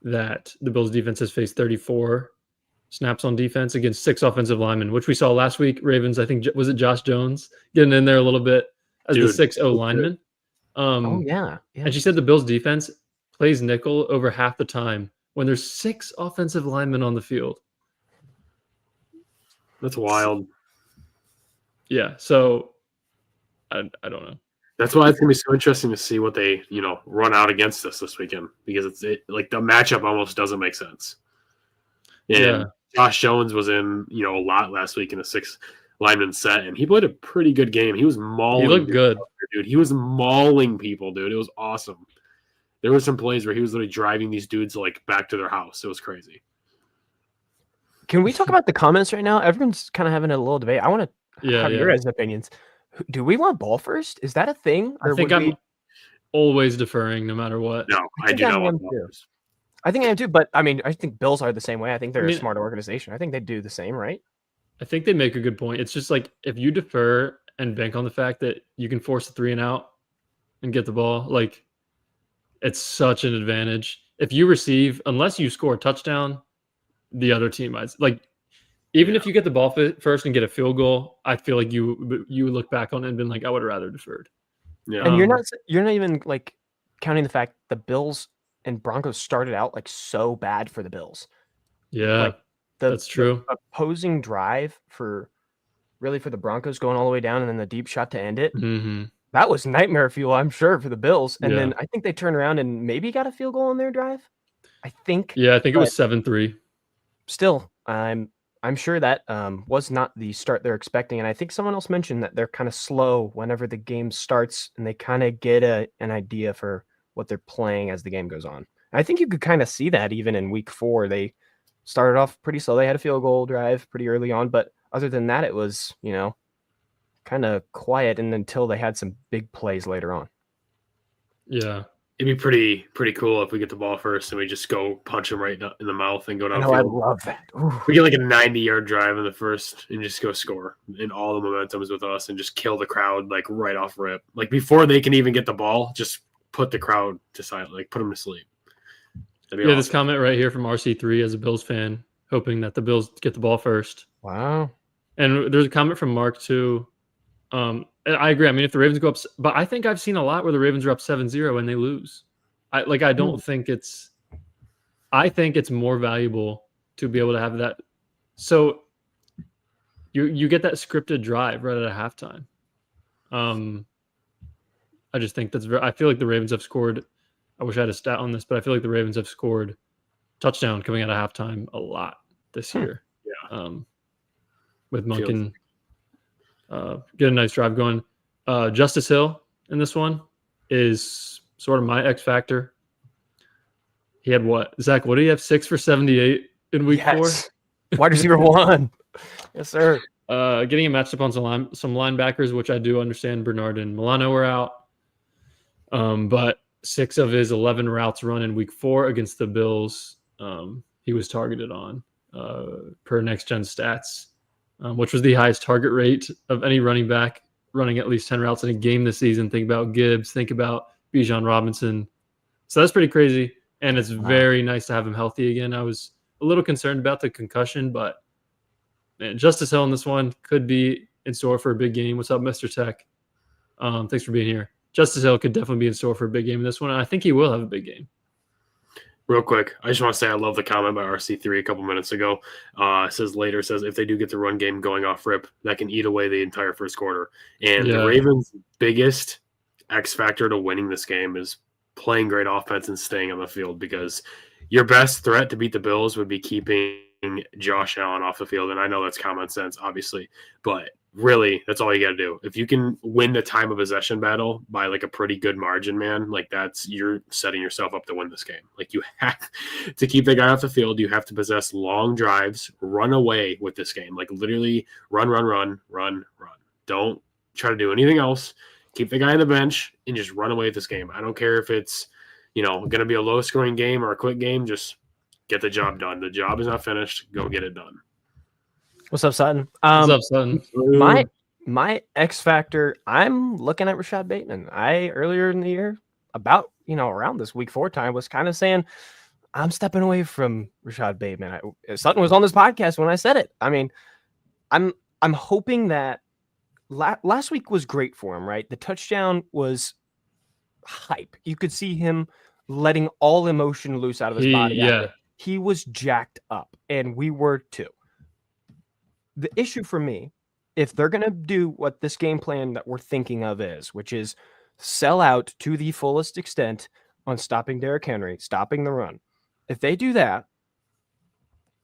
that the Bills defense has faced 34 snaps on defense against 6 offensive linemen, which we saw last week. Ravens, I think, was it Josh Jones getting in there a little bit as the 6-0 lineman? Yeah. And she said the Bills defense plays nickel over half the time when there's 6 offensive linemen on the field. That's wild. Yeah, so I don't know. That's why it's gonna be so interesting to see what they run out against us this weekend, because like the matchup almost doesn't make sense. And Yeah. Josh Jones was in a lot last week in a 6 lineman set, and he played a pretty good game. He was mauling. He looked good, dude. He was mauling people, dude. It was awesome. There were some plays where he was literally driving these dudes like back to their house. It was crazy. Can we talk about the comments right now? Everyone's kind of having a little debate. I want to have your guys' opinions. Do we want ball first? Is that a thing? I think I'm always deferring no matter what. No, I do not want ball first. I think I am too, but I mean, I think Bills are the same way. I think they're a smart organization. I think they do the same, right? I think they make a good point. It's just like if you defer and bank on the fact that you can force a 3 and out and get the ball, like it's such an advantage. If you receive, unless you score a touchdown, the other team might even if you get the ball first and get a field goal, I feel like you look back on it and been like, I would have rather deferred. Yeah. And you're not even like counting the fact the Bills and Broncos started out like so bad for the Bills. Yeah, like that's true. The opposing drive for the Broncos going all the way down and then the deep shot to end it. Mm-hmm. That was nightmare fuel, I'm sure, for the Bills. And then I think they turned around and maybe got a field goal on their drive. I think. Yeah, I think it was 7-3. Still, I'm sure that was not the start they're expecting. And I think someone else mentioned that they're kind of slow whenever the game starts and they kind of get an idea for what they're playing as the game goes on. And I think you could kind of see that even in week 4. They started off pretty slow. They had a field goal drive pretty early on. But other than that, it was, kind of quiet and until they had some big plays later on. Yeah. It'd be pretty cool if we get the ball first and we just go punch them right in the mouth and go down. I love that. Ooh. We get like a 90-yard drive in the first and just go score, and all the momentum is with us, and just kill the crowd like right off rip. Like before they can even get the ball, just put the crowd to silent, like put them to sleep. Awesome. This comment right here from RC3 as a Bills fan, hoping that the Bills get the ball first. Wow. And there's a comment from Mark too. I agree. I mean, if the Ravens go up, but I think I've seen a lot where the Ravens are up 7-0 and they lose. I don't think it's. I think it's more valuable to be able to have that. So you get that scripted drive right at a halftime. I just think that's I feel like the Ravens have scored. I wish I had a stat on this, but I feel like the Ravens have scored touchdown coming out of halftime a lot this year. Yeah. With Monken. Get a nice drive going. Justice Hill in this one is sort of my X factor. He had what? Zach, what do you have? 6 for 78 in week 4? Wide receiver 1. Yes, sir. Getting him matched up on some linebackers, which I do understand Bernard and Milano were out. But 6 of his 11 routes run in week 4 against the Bills, he was targeted on per Next Gen Stats. Which was the highest target rate of any running back running at least 10 routes in a game this season. Think about Gibbs. Think about Bijan Robinson. So that's pretty crazy. And it's very nice to have him healthy again. I was a little concerned about the concussion, but man, Justice Hill in this one could be in store for a big game. What's up, Mr. Tech? Thanks for being here. Justice Hill could definitely be in store for a big game in this one. And I think he will have a big game. Real quick, I just want to say I love the comment by RC3 a couple minutes ago. Says if they do get the run game going off rip, that can eat away the entire first quarter. And the Ravens' biggest X factor to winning this game is playing great offense and staying on the field, because your best threat to beat the Bills would be keeping Josh Allen off the field. And I know that's common sense, obviously, but really, that's all you got to do. If you can win the time of possession battle by like a pretty good margin, man, like you're setting yourself up to win this game. Like you have to keep the guy off the field. You have to possess long drives, run away with this game. Like literally run. Don't try to do anything else. Keep the guy on the bench and just run away with this game. I don't care if it's, going to be a low scoring game or a quick game. Just get the job done. The job is not finished. Go get it done. What's up, Sutton? What's up, Sutton? My X factor, I'm looking at Rashad Bateman. I earlier in the year, about around this week 4 time, was kind of saying I'm stepping away from Rashad Bateman. Sutton was on this podcast when I said it. I mean, I'm hoping that last week was great for him, right? The touchdown was hype. You could see him letting all emotion loose out of his body. Yeah, he was jacked up, and we were too. the issue for me, if they're going to do what this game plan that we're thinking of is, which is sell out to the fullest extent on stopping Derrick Henry, stopping the run, if they do that,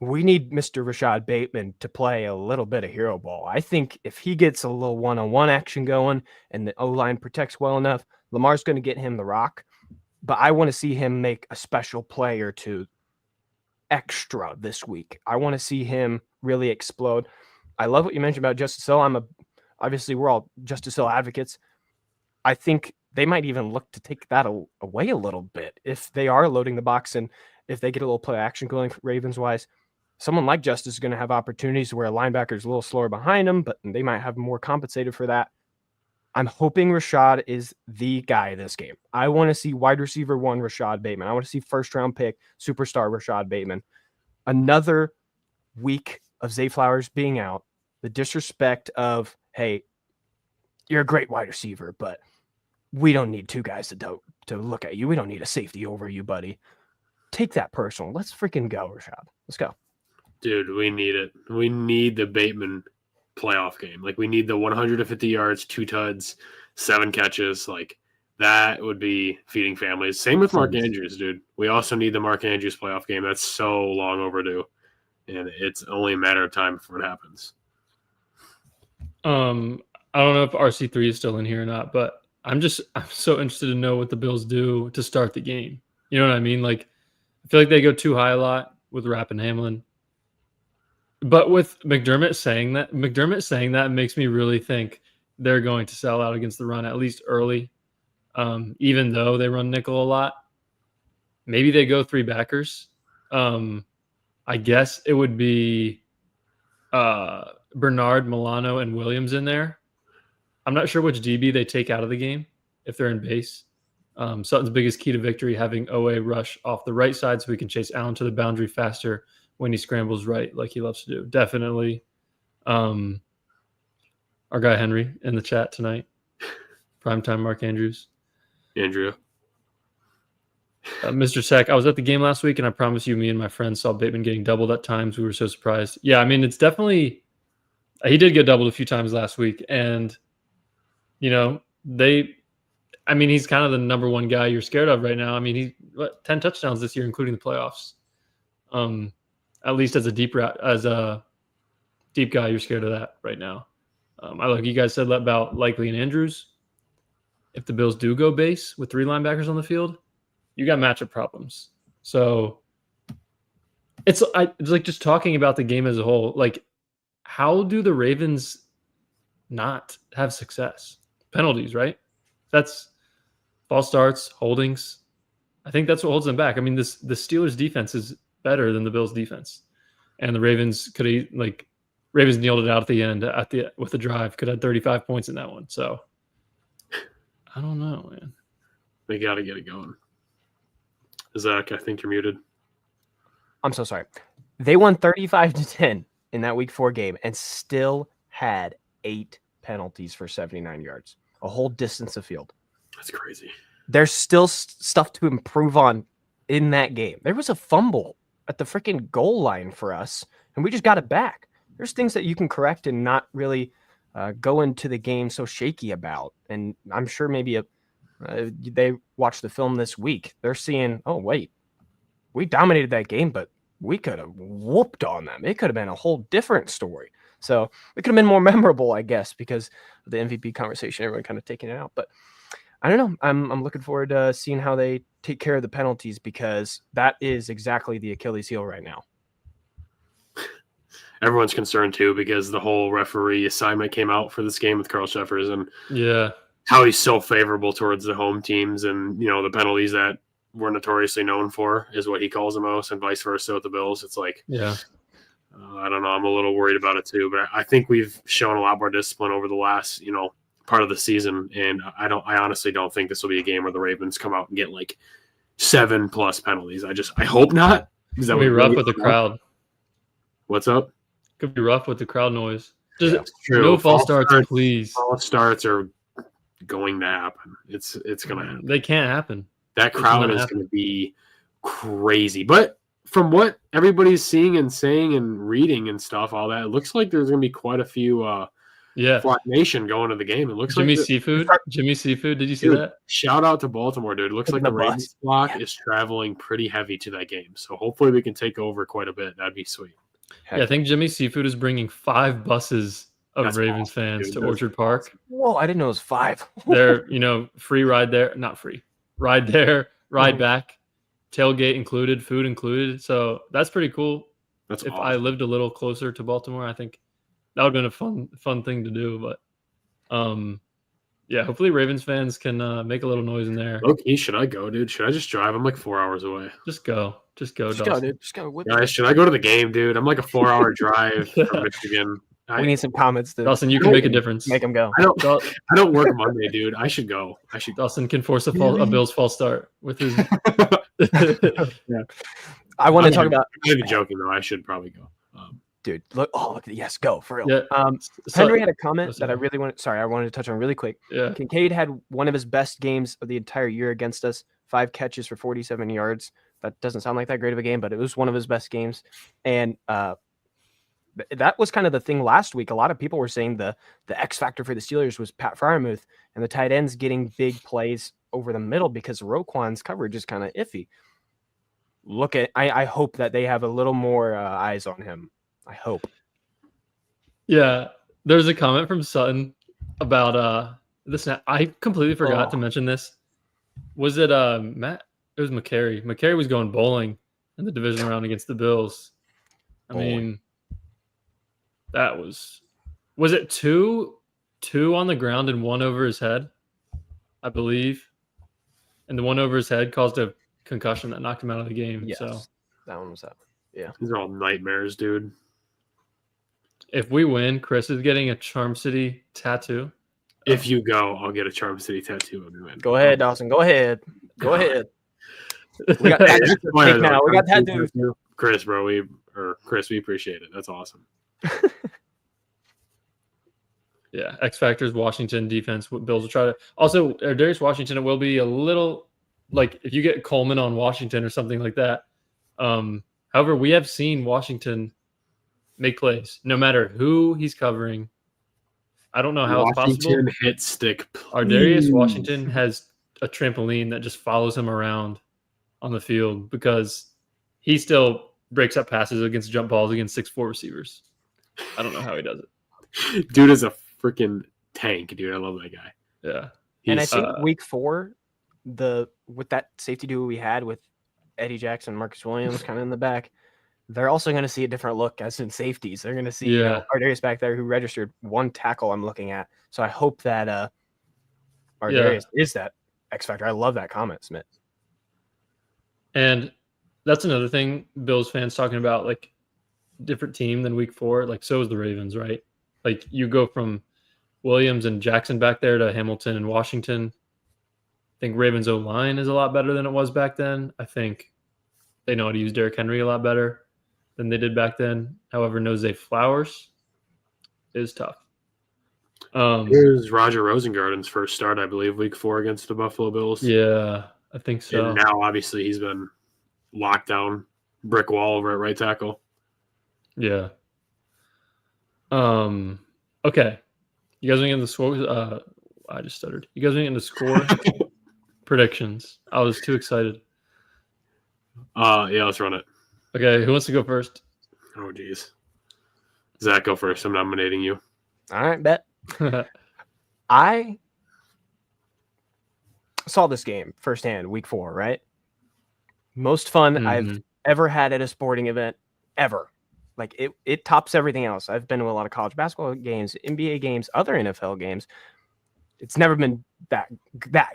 we need Mr. Rashad Bateman to play a little bit of hero ball. I think if he gets a little one-on-one action going and the O-line protects well enough, Lamar's going to get him the rock. But I want to see him make a special play or two extra this week. I want to see him really explode. I love what you mentioned about Justice Hill. Obviously we're all Justice Hill advocates. I think they might even look to take that away a little bit if they are loading the box and if they get a little play action going Ravens-wise. Someone like Justice is going to have opportunities where a linebacker is a little slower behind him, but they might have more compensated for that. I'm hoping Rashad is the guy this game. I want to see wide receiver 1 Rashad Bateman. I want to see first-round pick, superstar Rashad Bateman. Another week of Zay Flowers being out, the disrespect of, hey, you're a great wide receiver, but we don't need 2 guys to look at you. We don't need a safety over you, buddy. Take that personal. Let's freaking go, Rashad. Let's go. Dude, we need it. We need the Bateman playoff game. Like, we need the 150 yards, 2 tuds, 7 catches. Like, that would be feeding families. Same with Mark Andrews, dude. We also need the Mark Andrews playoff game. That's so long overdue. And it's only a matter of time before it happens. I don't know if RC3 is still in here or not, but I'm so interested to know what the Bills do to start the game. You know what I mean? Like, I feel like they go too high a lot with Rapp and Hamlin. But with McDermott saying that makes me really think they're going to sell out against the run, at least early, even though they run nickel a lot. Maybe they go 3 backers. I guess it would be Bernard, Milano, and Williams in there. I'm not sure which DB they take out of the game if they're in base. Sutton's biggest key to victory, having OA rush off the right side so we can chase Allen to the boundary faster when he scrambles right like he loves to do. Definitely. Our guy Henry in the chat tonight. Primetime Mark Andrews. Andrew. Mr. Sack, I was at the game last week, and I promise you, me and my friends saw Bateman getting doubled at times. We were so surprised. Yeah, I mean, it's definitely – he did get doubled a few times last week. And, you know, he's kind of the number one guy you're scared of right now. I mean, he's 10 touchdowns this year, including the playoffs. At least as a deep guy, you're scared of that right now. You guys said about Likely and Andrews. If the Bills do go base with 3 linebackers on the field, you got matchup problems. So it's like just talking about the game as a whole. Like, how do the Ravens not have success? Penalties, right? That's false starts, holdings. I think that's what holds them back. I mean, the Steelers defense is better than the Bills defense, and the Ravens Ravens nailed it out at the end with the drive. Could have 35 points in that one. So I don't know, man. They got to get it going. Zach, I think you're muted. I'm so sorry. They won 35-10 in that week 4 game and still had 8 penalties for 79 yards, a whole distance of field. That's crazy. There's still stuff to improve on in that game. There was a fumble at the freaking goal line for us, and we just got it back. There's things that you can correct and not really go into the game so shaky about. And I'm sure maybe they watched the film this week. They're seeing, oh, wait, we dominated that game, but we could have whooped on them. It could have been a whole different story. So it could have been more memorable, I guess, because of the MVP conversation, everyone kind of taking it out. But I don't know. I'm looking forward to seeing how they take care of the penalties, because that is exactly the Achilles heel right now. Everyone's concerned too, because the whole referee assignment came out for this game with Carl Sheffers, and how he's so favorable towards the home teams, and the penalties that we're notoriously known for is what he calls the most, and vice versa with the Bills. It's like, I don't know. I'm a little worried about it too, but I think we've shown a lot more discipline over the last, part of the season, and I honestly don't think this will be a game where the Ravens come out and get like 7+ penalties. I hope not. That would be rough with the crowd. What's up? Could be rough with the crowd noise. Just true. No false starts, please. False starts are going to happen. It's going to happen. They can't happen. That crowd is going to be crazy. But from what everybody's seeing and saying and reading and stuff, all that, it looks like there's going to be quite a few Flat Nation going to the game. It looks Jimmy like Seafood. Jimmy Seafood. Did you see dude, that? shout out to Baltimore, dude. It looks like the Ravens block is traveling pretty heavy to that game. So hopefully we can take over quite a bit. That'd be sweet. Yeah, I think Jimmy Seafood is bringing 5 buses of That's Ravens awesome, fans dude. to That's Orchard Park. awesome. Whoa, I didn't know it was 5. They're, free ride there. Not free. Ride there, ride back, tailgate included, food included. So that's pretty cool. That's if awesome. I lived a little closer to Baltimore, I think that would have been a fun thing to do. But yeah, hopefully Ravens fans can make a little noise in there. Okay, should I go, dude? Should I just drive? I'm like 4 hours away. Just go, Just Dawson. go, dude. Just go. Guys, should I go to the game, dude? I'm like a 4-hour drive from Michigan. We need some comments to Dawson, you can make a difference. make them go. I don't work Monday, dude. I should go. Dawson can force a Bills false start with his. Yeah. I want to talk about. I'm not even joking though. I should probably go. Dude, look! Oh, look! Yes, go for real. Yeah. Henry had a comment sorry. that I really wanted. Sorry, I wanted to touch on really quick. Yeah. Kincaid had one of his best games of the entire year against us. 5 catches for 47 yards. That doesn't sound like that great of a game, but it was one of his best games. And that was kind of the thing last week. A lot of people were saying the X factor for the Steelers was Pat Freiermuth and the tight ends getting big plays over the middle because Roquan's coverage is kind of iffy. I hope that they have a little more eyes on him. I hope. Yeah, there's a comment from Sutton about this. I completely forgot to mention this. Was it Matt? It was McCary. McCary was going bowling in the divisional round against the Bills. I mean, that was it two on the ground and 1 over his head, I believe, and the 1 over his head caused a concussion that knocked him out of the game. Yes, so that one was up. Yeah, These are all nightmares, dude. if we win, Chris is getting a Charm City tattoo. If you go, I'll get a Charm City tattoo of you. Go ahead, Dawson. Go ahead. Go ahead. We got tattoos to take now. We got tattoos. Chris, bro, we appreciate it. That's awesome. Yeah, X Factors, Washington defense. Bills will try to. Also, Darius Washington, it will be a little like if you get Coleman on Washington or something like that. However, we have seen Washington make plays no matter who he's covering. I don't know how Washington it's possible. Hit stick. Our Darius Washington has a trampoline that just follows him around on the field because he still breaks up passes against jump balls against 6'4" receivers. I don't know how he does it. Dude is a freaking tank, dude. I love that guy. Yeah. And I think week 4, with that safety duo we had with Eddie Jackson, Marcus Williams kind of in the back, they're also going to see a different look as in safeties. They're going to see Ardarius back there who registered 1 tackle I'm looking at. So I hope that Ardarius is that X factor. I love that comment, Smith. And that's another thing Bills fans talking about, like different team than week 4. Like so is the Ravens, right? Like you go from Williams and Jackson back there to Hamilton and Washington. I think Ravens O-line is a lot better than it was back then. I think they know how to use Derrick Henry a lot better than they did back then. However, Nose Flowers is tough. Here's Roger Rosengarten's first start, I believe, week 4 against the Buffalo Bills. Yeah, I think so. And now, obviously, he's been locked down, brick wall over at right tackle. Yeah. Okay. You guys want to get into the score? I just stuttered. You guys want to get into score predictions? I was too excited. Yeah, let's run it. Okay, who wants to go first? Oh, geez. Zach, go first. I'm nominating you. All right, bet. I saw this game firsthand, week 4, right? Most fun I've ever had at a sporting event, ever. Like, it tops everything else. I've been to a lot of college basketball games, NBA games, other NFL games. It's never been that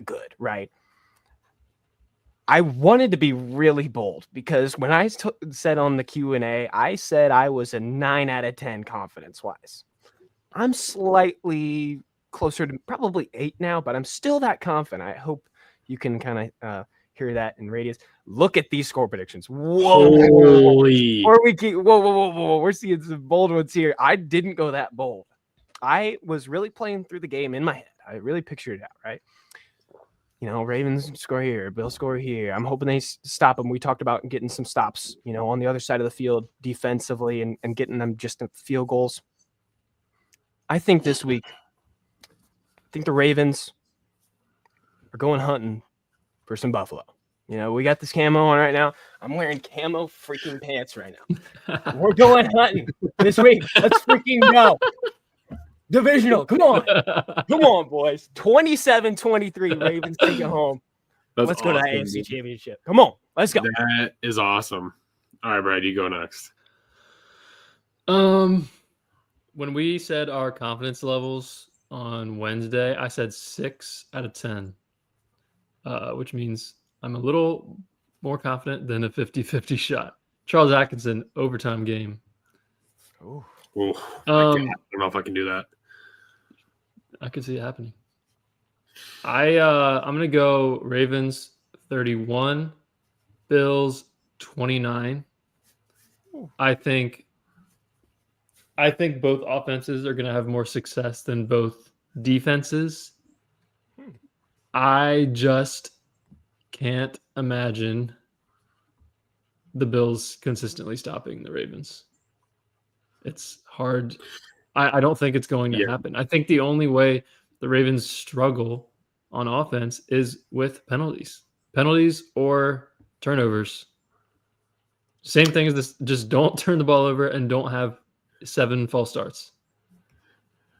good, right? I wanted to be really bold because when I said on the Q&A, I said I was a 9 out of 10 confidence-wise. I'm slightly closer to probably 8 now, but I'm still that confident. I hope you can kind of hear that in radius. Look at these score predictions. Whoa. Holy. Whoa. We're seeing some bold ones here. I didn't go that bold. I was really playing through the game in my head. I really pictured it out, right? Ravens score here, Bills score here. I'm hoping they stop them. We talked about getting some stops, on the other side of the field defensively and getting them just field goals. I think this week, the Ravens are going hunting for some buffalo. We got this camo on right now. I'm wearing camo freaking pants right now. We're going hunting this week. Let's freaking go. Divisional. Come on. Come on, boys. 27-23. Ravens take it home. Let's go to the AFC Championship. Come on. Let's go. That is awesome. All right, Brad, you go next. When we said our confidence levels on Wednesday, I said 6 out of 10, which means I'm a little more confident than a 50-50 shot. Charles Atkinson, overtime game. Ooh. I don't know if I can do that. I can see it happening. I'm gonna go Ravens 31, Bills 29. I think both offenses are gonna have more success than both defenses. I just can't imagine the Bills consistently stopping the Ravens. It's hard. I don't think it's going to happen. I think the only way the Ravens struggle on offense is with penalties or turnovers. Same thing as this. Just don't turn the ball over and don't have 7 false starts.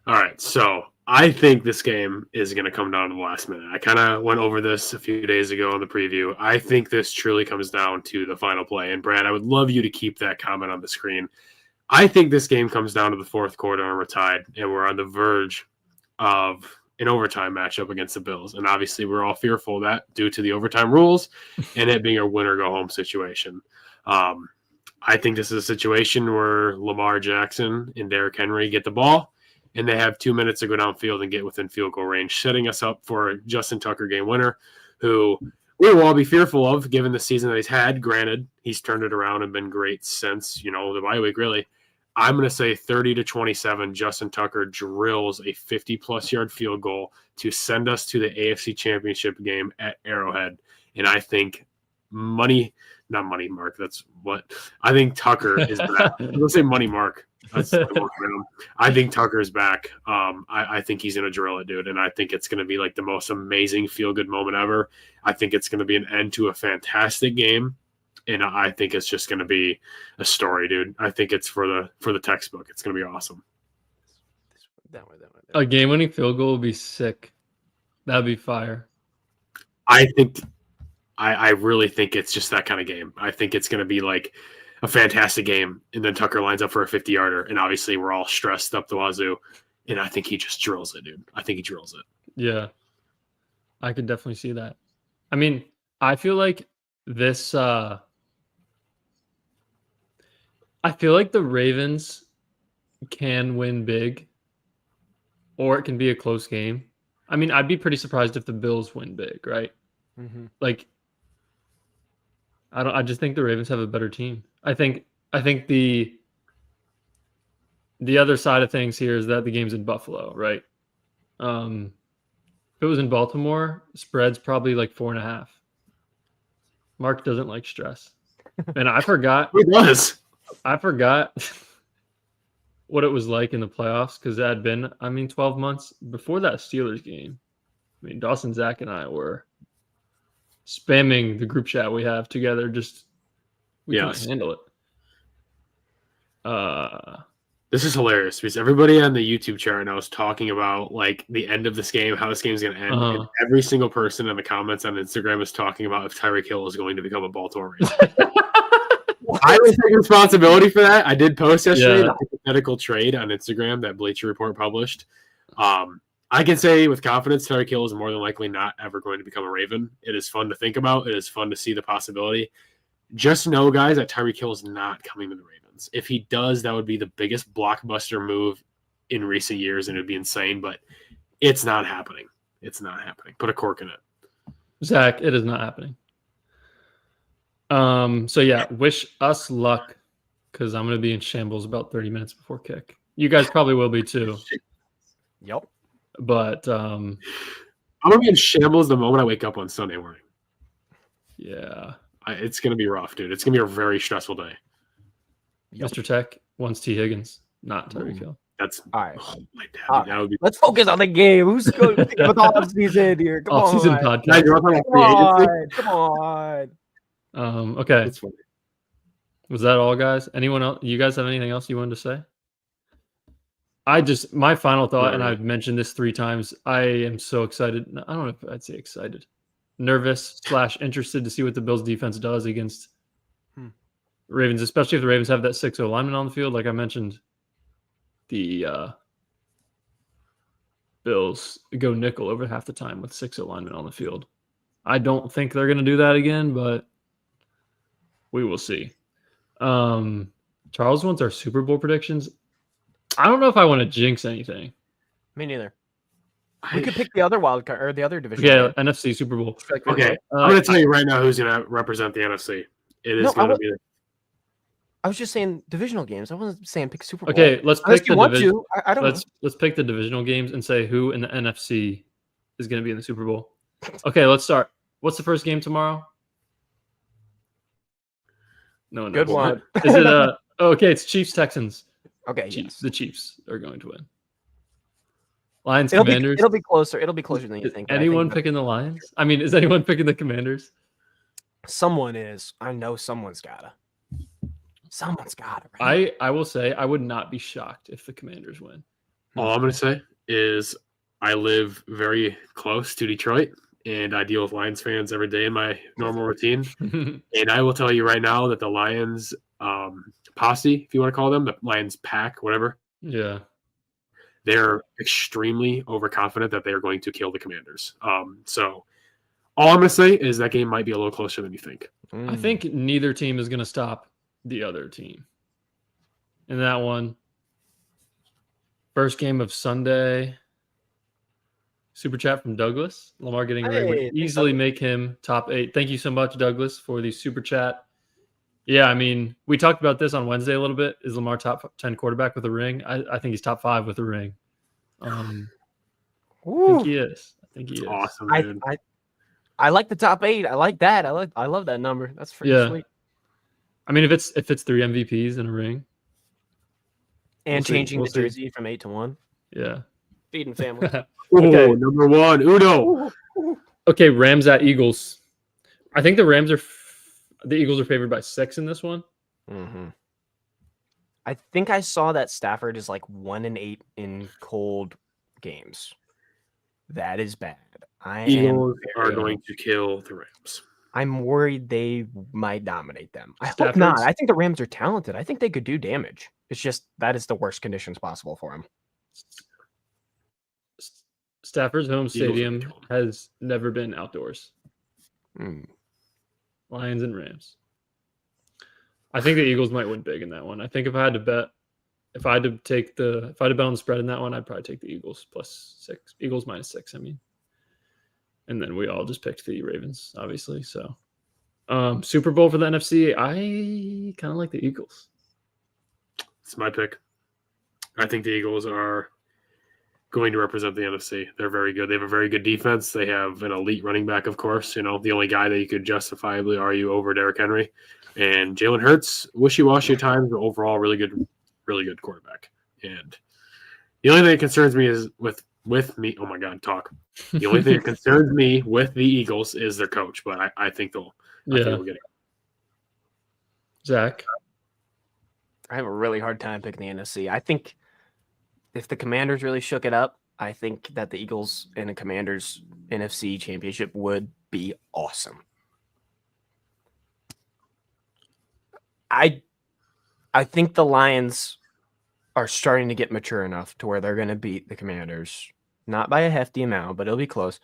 All right. So I think this game is going to come down to the last minute. I kind of went over this a few days ago on the preview. I think this truly comes down to the final play. And Brad, I would love you to keep that comment on the screen. I think this game comes down to the fourth quarter and we're tied, and we're on the verge of an overtime matchup against the Bills. And obviously we're all fearful of that due to the overtime rules and it being a win-or-go-home situation. I think this is a situation where Lamar Jackson and Derrick Henry get the ball, and they have 2 minutes to go downfield and get within field goal range, setting us up for a Justin Tucker game winner, who we will all be fearful of given the season that he's had. Granted, he's turned it around and been great since, the bye week, really. I'm going to say 30-27, Justin Tucker drills a 50-plus yard field goal to send us to the AFC Championship game at Arrowhead. And I think not Money Mark, that's what I think Tucker is back. Let's say Money Mark. I think Tucker is back. I think he's going to drill it, dude. And I think it's going to be like the most amazing feel-good moment ever. I think it's going to be an end to a fantastic game. And I think it's just going to be a story, dude. I think it's for the textbook. It's going to be awesome. That way. A game-winning field goal would be sick. That'd be fire. I really think it's just that kind of game. I think it's going to be like a fantastic game, and then Tucker lines up for a 50-yarder, and obviously we're all stressed up the wazoo, and I think he just drills it, dude. I think he drills it. Yeah, I could definitely see that. I mean, I feel like this I feel like the Ravens can win big, or it can be a close game. I mean, I'd be pretty surprised if the Bills win big, right? Mm-hmm. Like, I just think the Ravens have a better team. I think the other side of things here is that the game's in Buffalo, right? If it was in Baltimore, spread's probably like 4.5. Mark doesn't like stress. And I forgot. Who does? I forgot what it was like in the playoffs because it had been, 12 months before that Steelers game. Dawson, Zach, and I were spamming the group chat we have together. We couldn't handle it. This is hilarious because everybody on the YouTube chat right now is talking about like the end of this game, how this game is going to end. And every single person in the comments on Instagram is talking about if Tyreek Hill is going to become a Baltimore Raven. I would take responsibility for that. I did post yesterday the hypothetical trade on Instagram that Bleacher Report published. I can say with confidence Tyreek Hill is more than likely not ever going to become a Raven. It is fun to think about. It is fun to see the possibility. Just know, guys, that Tyreek Hill is not coming to the Ravens. If he does, that would be the biggest blockbuster move in recent years, and it would be insane, but it's not happening. It's not happening. Put a cork in it. Zach, it is not happening. So yeah, wish us luck because I'm going to be in shambles about 30 minutes before kick. You guys probably will be too. Yep. But I'm gonna be in shambles the moment I wake up on Sunday morning. Yeah. It's gonna be rough, dude. It's gonna be a very stressful day. Yep. Mr. Tech wants T. Higgins, not Tyreek Ooh. Hill. That's All right. oh my dad. All That would be Let's focus on the game. Who's going with all of season here? Come Off-season on. podcast. Guys, you want to talk about Come free agency? on. Come on. Okay. That's funny. Was that all, guys? Anyone else? You guys have anything else you wanted to say? My final thought, and I've mentioned this 3 times. I am so excited. I don't know if I'd say excited, nervous / interested to see what the Bills defense does against Ravens, especially if the Ravens have that 6-0 lineman on the field. Like I mentioned, the Bills go nickel over half the time with 6-0 linemen on the field. I don't think they're going to do that again, but we will see. Charles wants our Super Bowl predictions. I don't know if I want to jinx anything. Me neither. We could pick the other wild card or the other division. Yeah, NFC Super Bowl. Okay, I'm going to tell you right now who's going to represent the NFC. It is going to be. I was just saying divisional games. I wasn't saying pick Super Bowl. Okay, let's Unless pick you the want division. to. I don't know. Let's pick the divisional games and say who in the NFC is going to be in the Super Bowl. Okay, let's start. What's the first game tomorrow? No, Good one. Is it okay, it's Chiefs Texans. Okay, Chiefs. yes. The Chiefs are going to win. Lions It'll Commanders. be closer. It'll be closer than you think. Anyone picking the Lions? I mean, is anyone picking the Commanders? Someone is. I know someone's gotta. Someone's gotta. Right? I will say I would not be shocked if the Commanders win. All I'm going to say is I live very close to Detroit, and I deal with Lions fans every day in my normal routine. And I will tell you right now that the Lions posse, if you want to call them, the Lions pack, whatever. Yeah. They're extremely overconfident that they are going to kill the Commanders. So all I'm going to say is that game might be a little closer than you think. I think neither team is going to stop the other team. In that one, first game of Sunday, super chat from Douglas. Lamar getting a ring would easily make him top 8. Thank you so much, Douglas, for the super chat. Yeah, I mean, we talked about this on Wednesday a little bit. Is Lamar top 10 quarterback with a ring? I think he's top 5 with a ring. I think he is. Awesome, dude. I like the top 8. I like that. I love that number. That's pretty sweet. I mean, if it's 3 MVPs in a ring, and changing the jersey from 8 to 1. Yeah, feeding family. Okay. Number 1, Udo. Okay, Rams at Eagles. I think the Eagles are favored by 6 in this one. Mm-hmm. I think I saw that Stafford is like 1-8 in cold games. That is bad. Eagles are going to kill the Rams. I'm worried they might dominate them. I hope not. I think the Rams are talented. I think they could do damage. It's just that is the worst conditions possible for them. Stafford's home stadium has never been outdoors. Lions and Rams. I think the Eagles might win big in that one. I think if I had to bet on the spread in that one, I'd probably take the Eagles +6. Eagles -6, I mean. And then we all just picked the Ravens, obviously. So Super Bowl for the NFC, I kind of like the Eagles. It's my pick. I think the Eagles are going to represent the NFC. They're very good. They have a very good defense. They have an elite running back, of course. You know, the only guy that you could justifiably argue over Derrick Henry. And Jalen Hurts, wishy-washy at times, but overall really good quarterback. And the only thing that concerns me is with me. Oh my God, talk. The only thing that concerns me with the Eagles is their coach, but I think they'll get it. Zach, I have a really hard time picking the NFC. I think if the Commanders really shook it up, I think that the Eagles and the Commanders NFC championship would be awesome. I think the Lions are starting to get mature enough to where they're going to beat the Commanders. Not by a hefty amount, but it'll be close.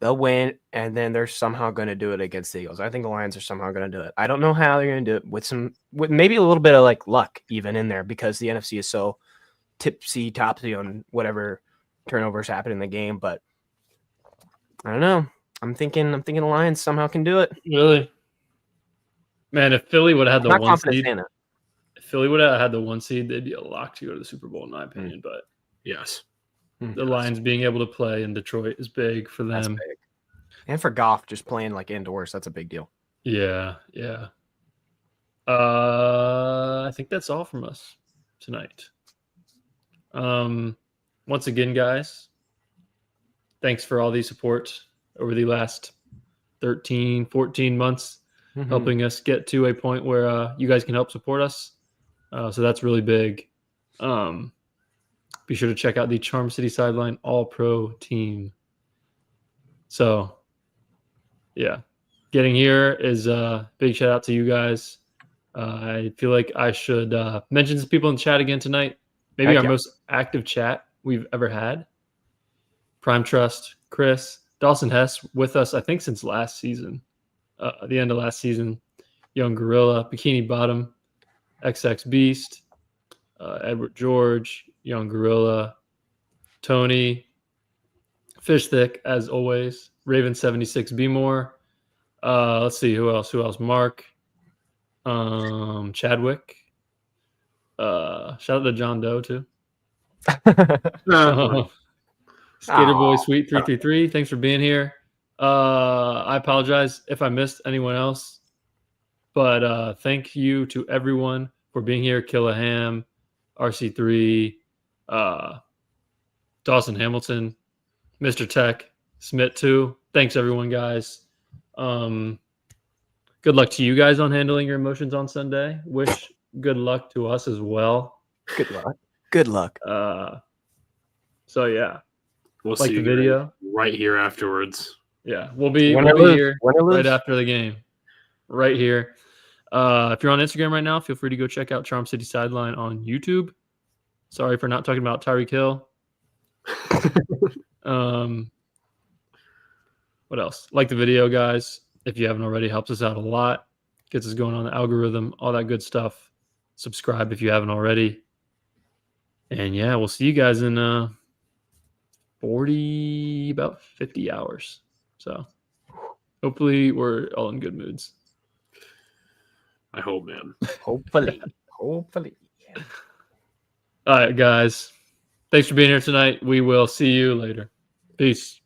They'll win, and then they're somehow going to do it against the Eagles. I think the Lions are somehow going to do it. I don't know how they're going to do it with maybe a little bit of like luck even in there because the NFC is so topsy on whatever turnovers happen in the game. But I don't know. I'm thinking the Lions somehow can do it. Really? Man, if Philly would have had the 1 seed, they'd be a lock to go to the Super Bowl, in my opinion. But yes, The Lions being able to play in Detroit is big for That's them. big. And for Goff, just playing like indoors, that's a big deal. Yeah. I think that's all from us tonight. Once again, guys, thanks for all the support over the last 13, 14 months, helping us get to a point where you guys can help support us. So that's really big. Be sure to check out the Charm City Sideline All-Pro team. So, yeah, getting here is a big shout out to you guys. I feel like I should mention some people in the chat again tonight. Maybe our most active chat we've ever had. Prime Trust, Chris, Dawson Hess with us, I think, since last season, the end of last season. Young Gorilla, Bikini Bottom, XX Beast, Edward George, Young Gorilla, Tony, Fish Thick, as always, Raven 76 B More. Let's see who else. Mark, Chadwick. Shout out to John Doe too. Skater Boy Sweet 333. Thanks for being here. I apologize if I missed anyone else, but thank you to everyone for being here. Killaham, RC3, Dawson Hamilton, Mr. Tech, Smith too. Thanks everyone, guys. Good luck to you guys on handling your emotions on Sunday. Wish good luck to us as well. Good luck. So yeah, we'll like see the video right here afterwards. Yeah, we'll be here right after the game, right here. If you're on Instagram right now, feel free to go check out Charm City Sideline on YouTube. Sorry for not talking about Tyreek Hill. What else? Like the video, guys. If you haven't already, helps us out a lot. Gets us going on the algorithm, all that good stuff. Subscribe if you haven't already. And yeah, we'll see you guys in about 50 hours. So hopefully we're all in good moods. I hope, man. Hopefully. All right, guys. Thanks for being here tonight. We will see you later. Peace.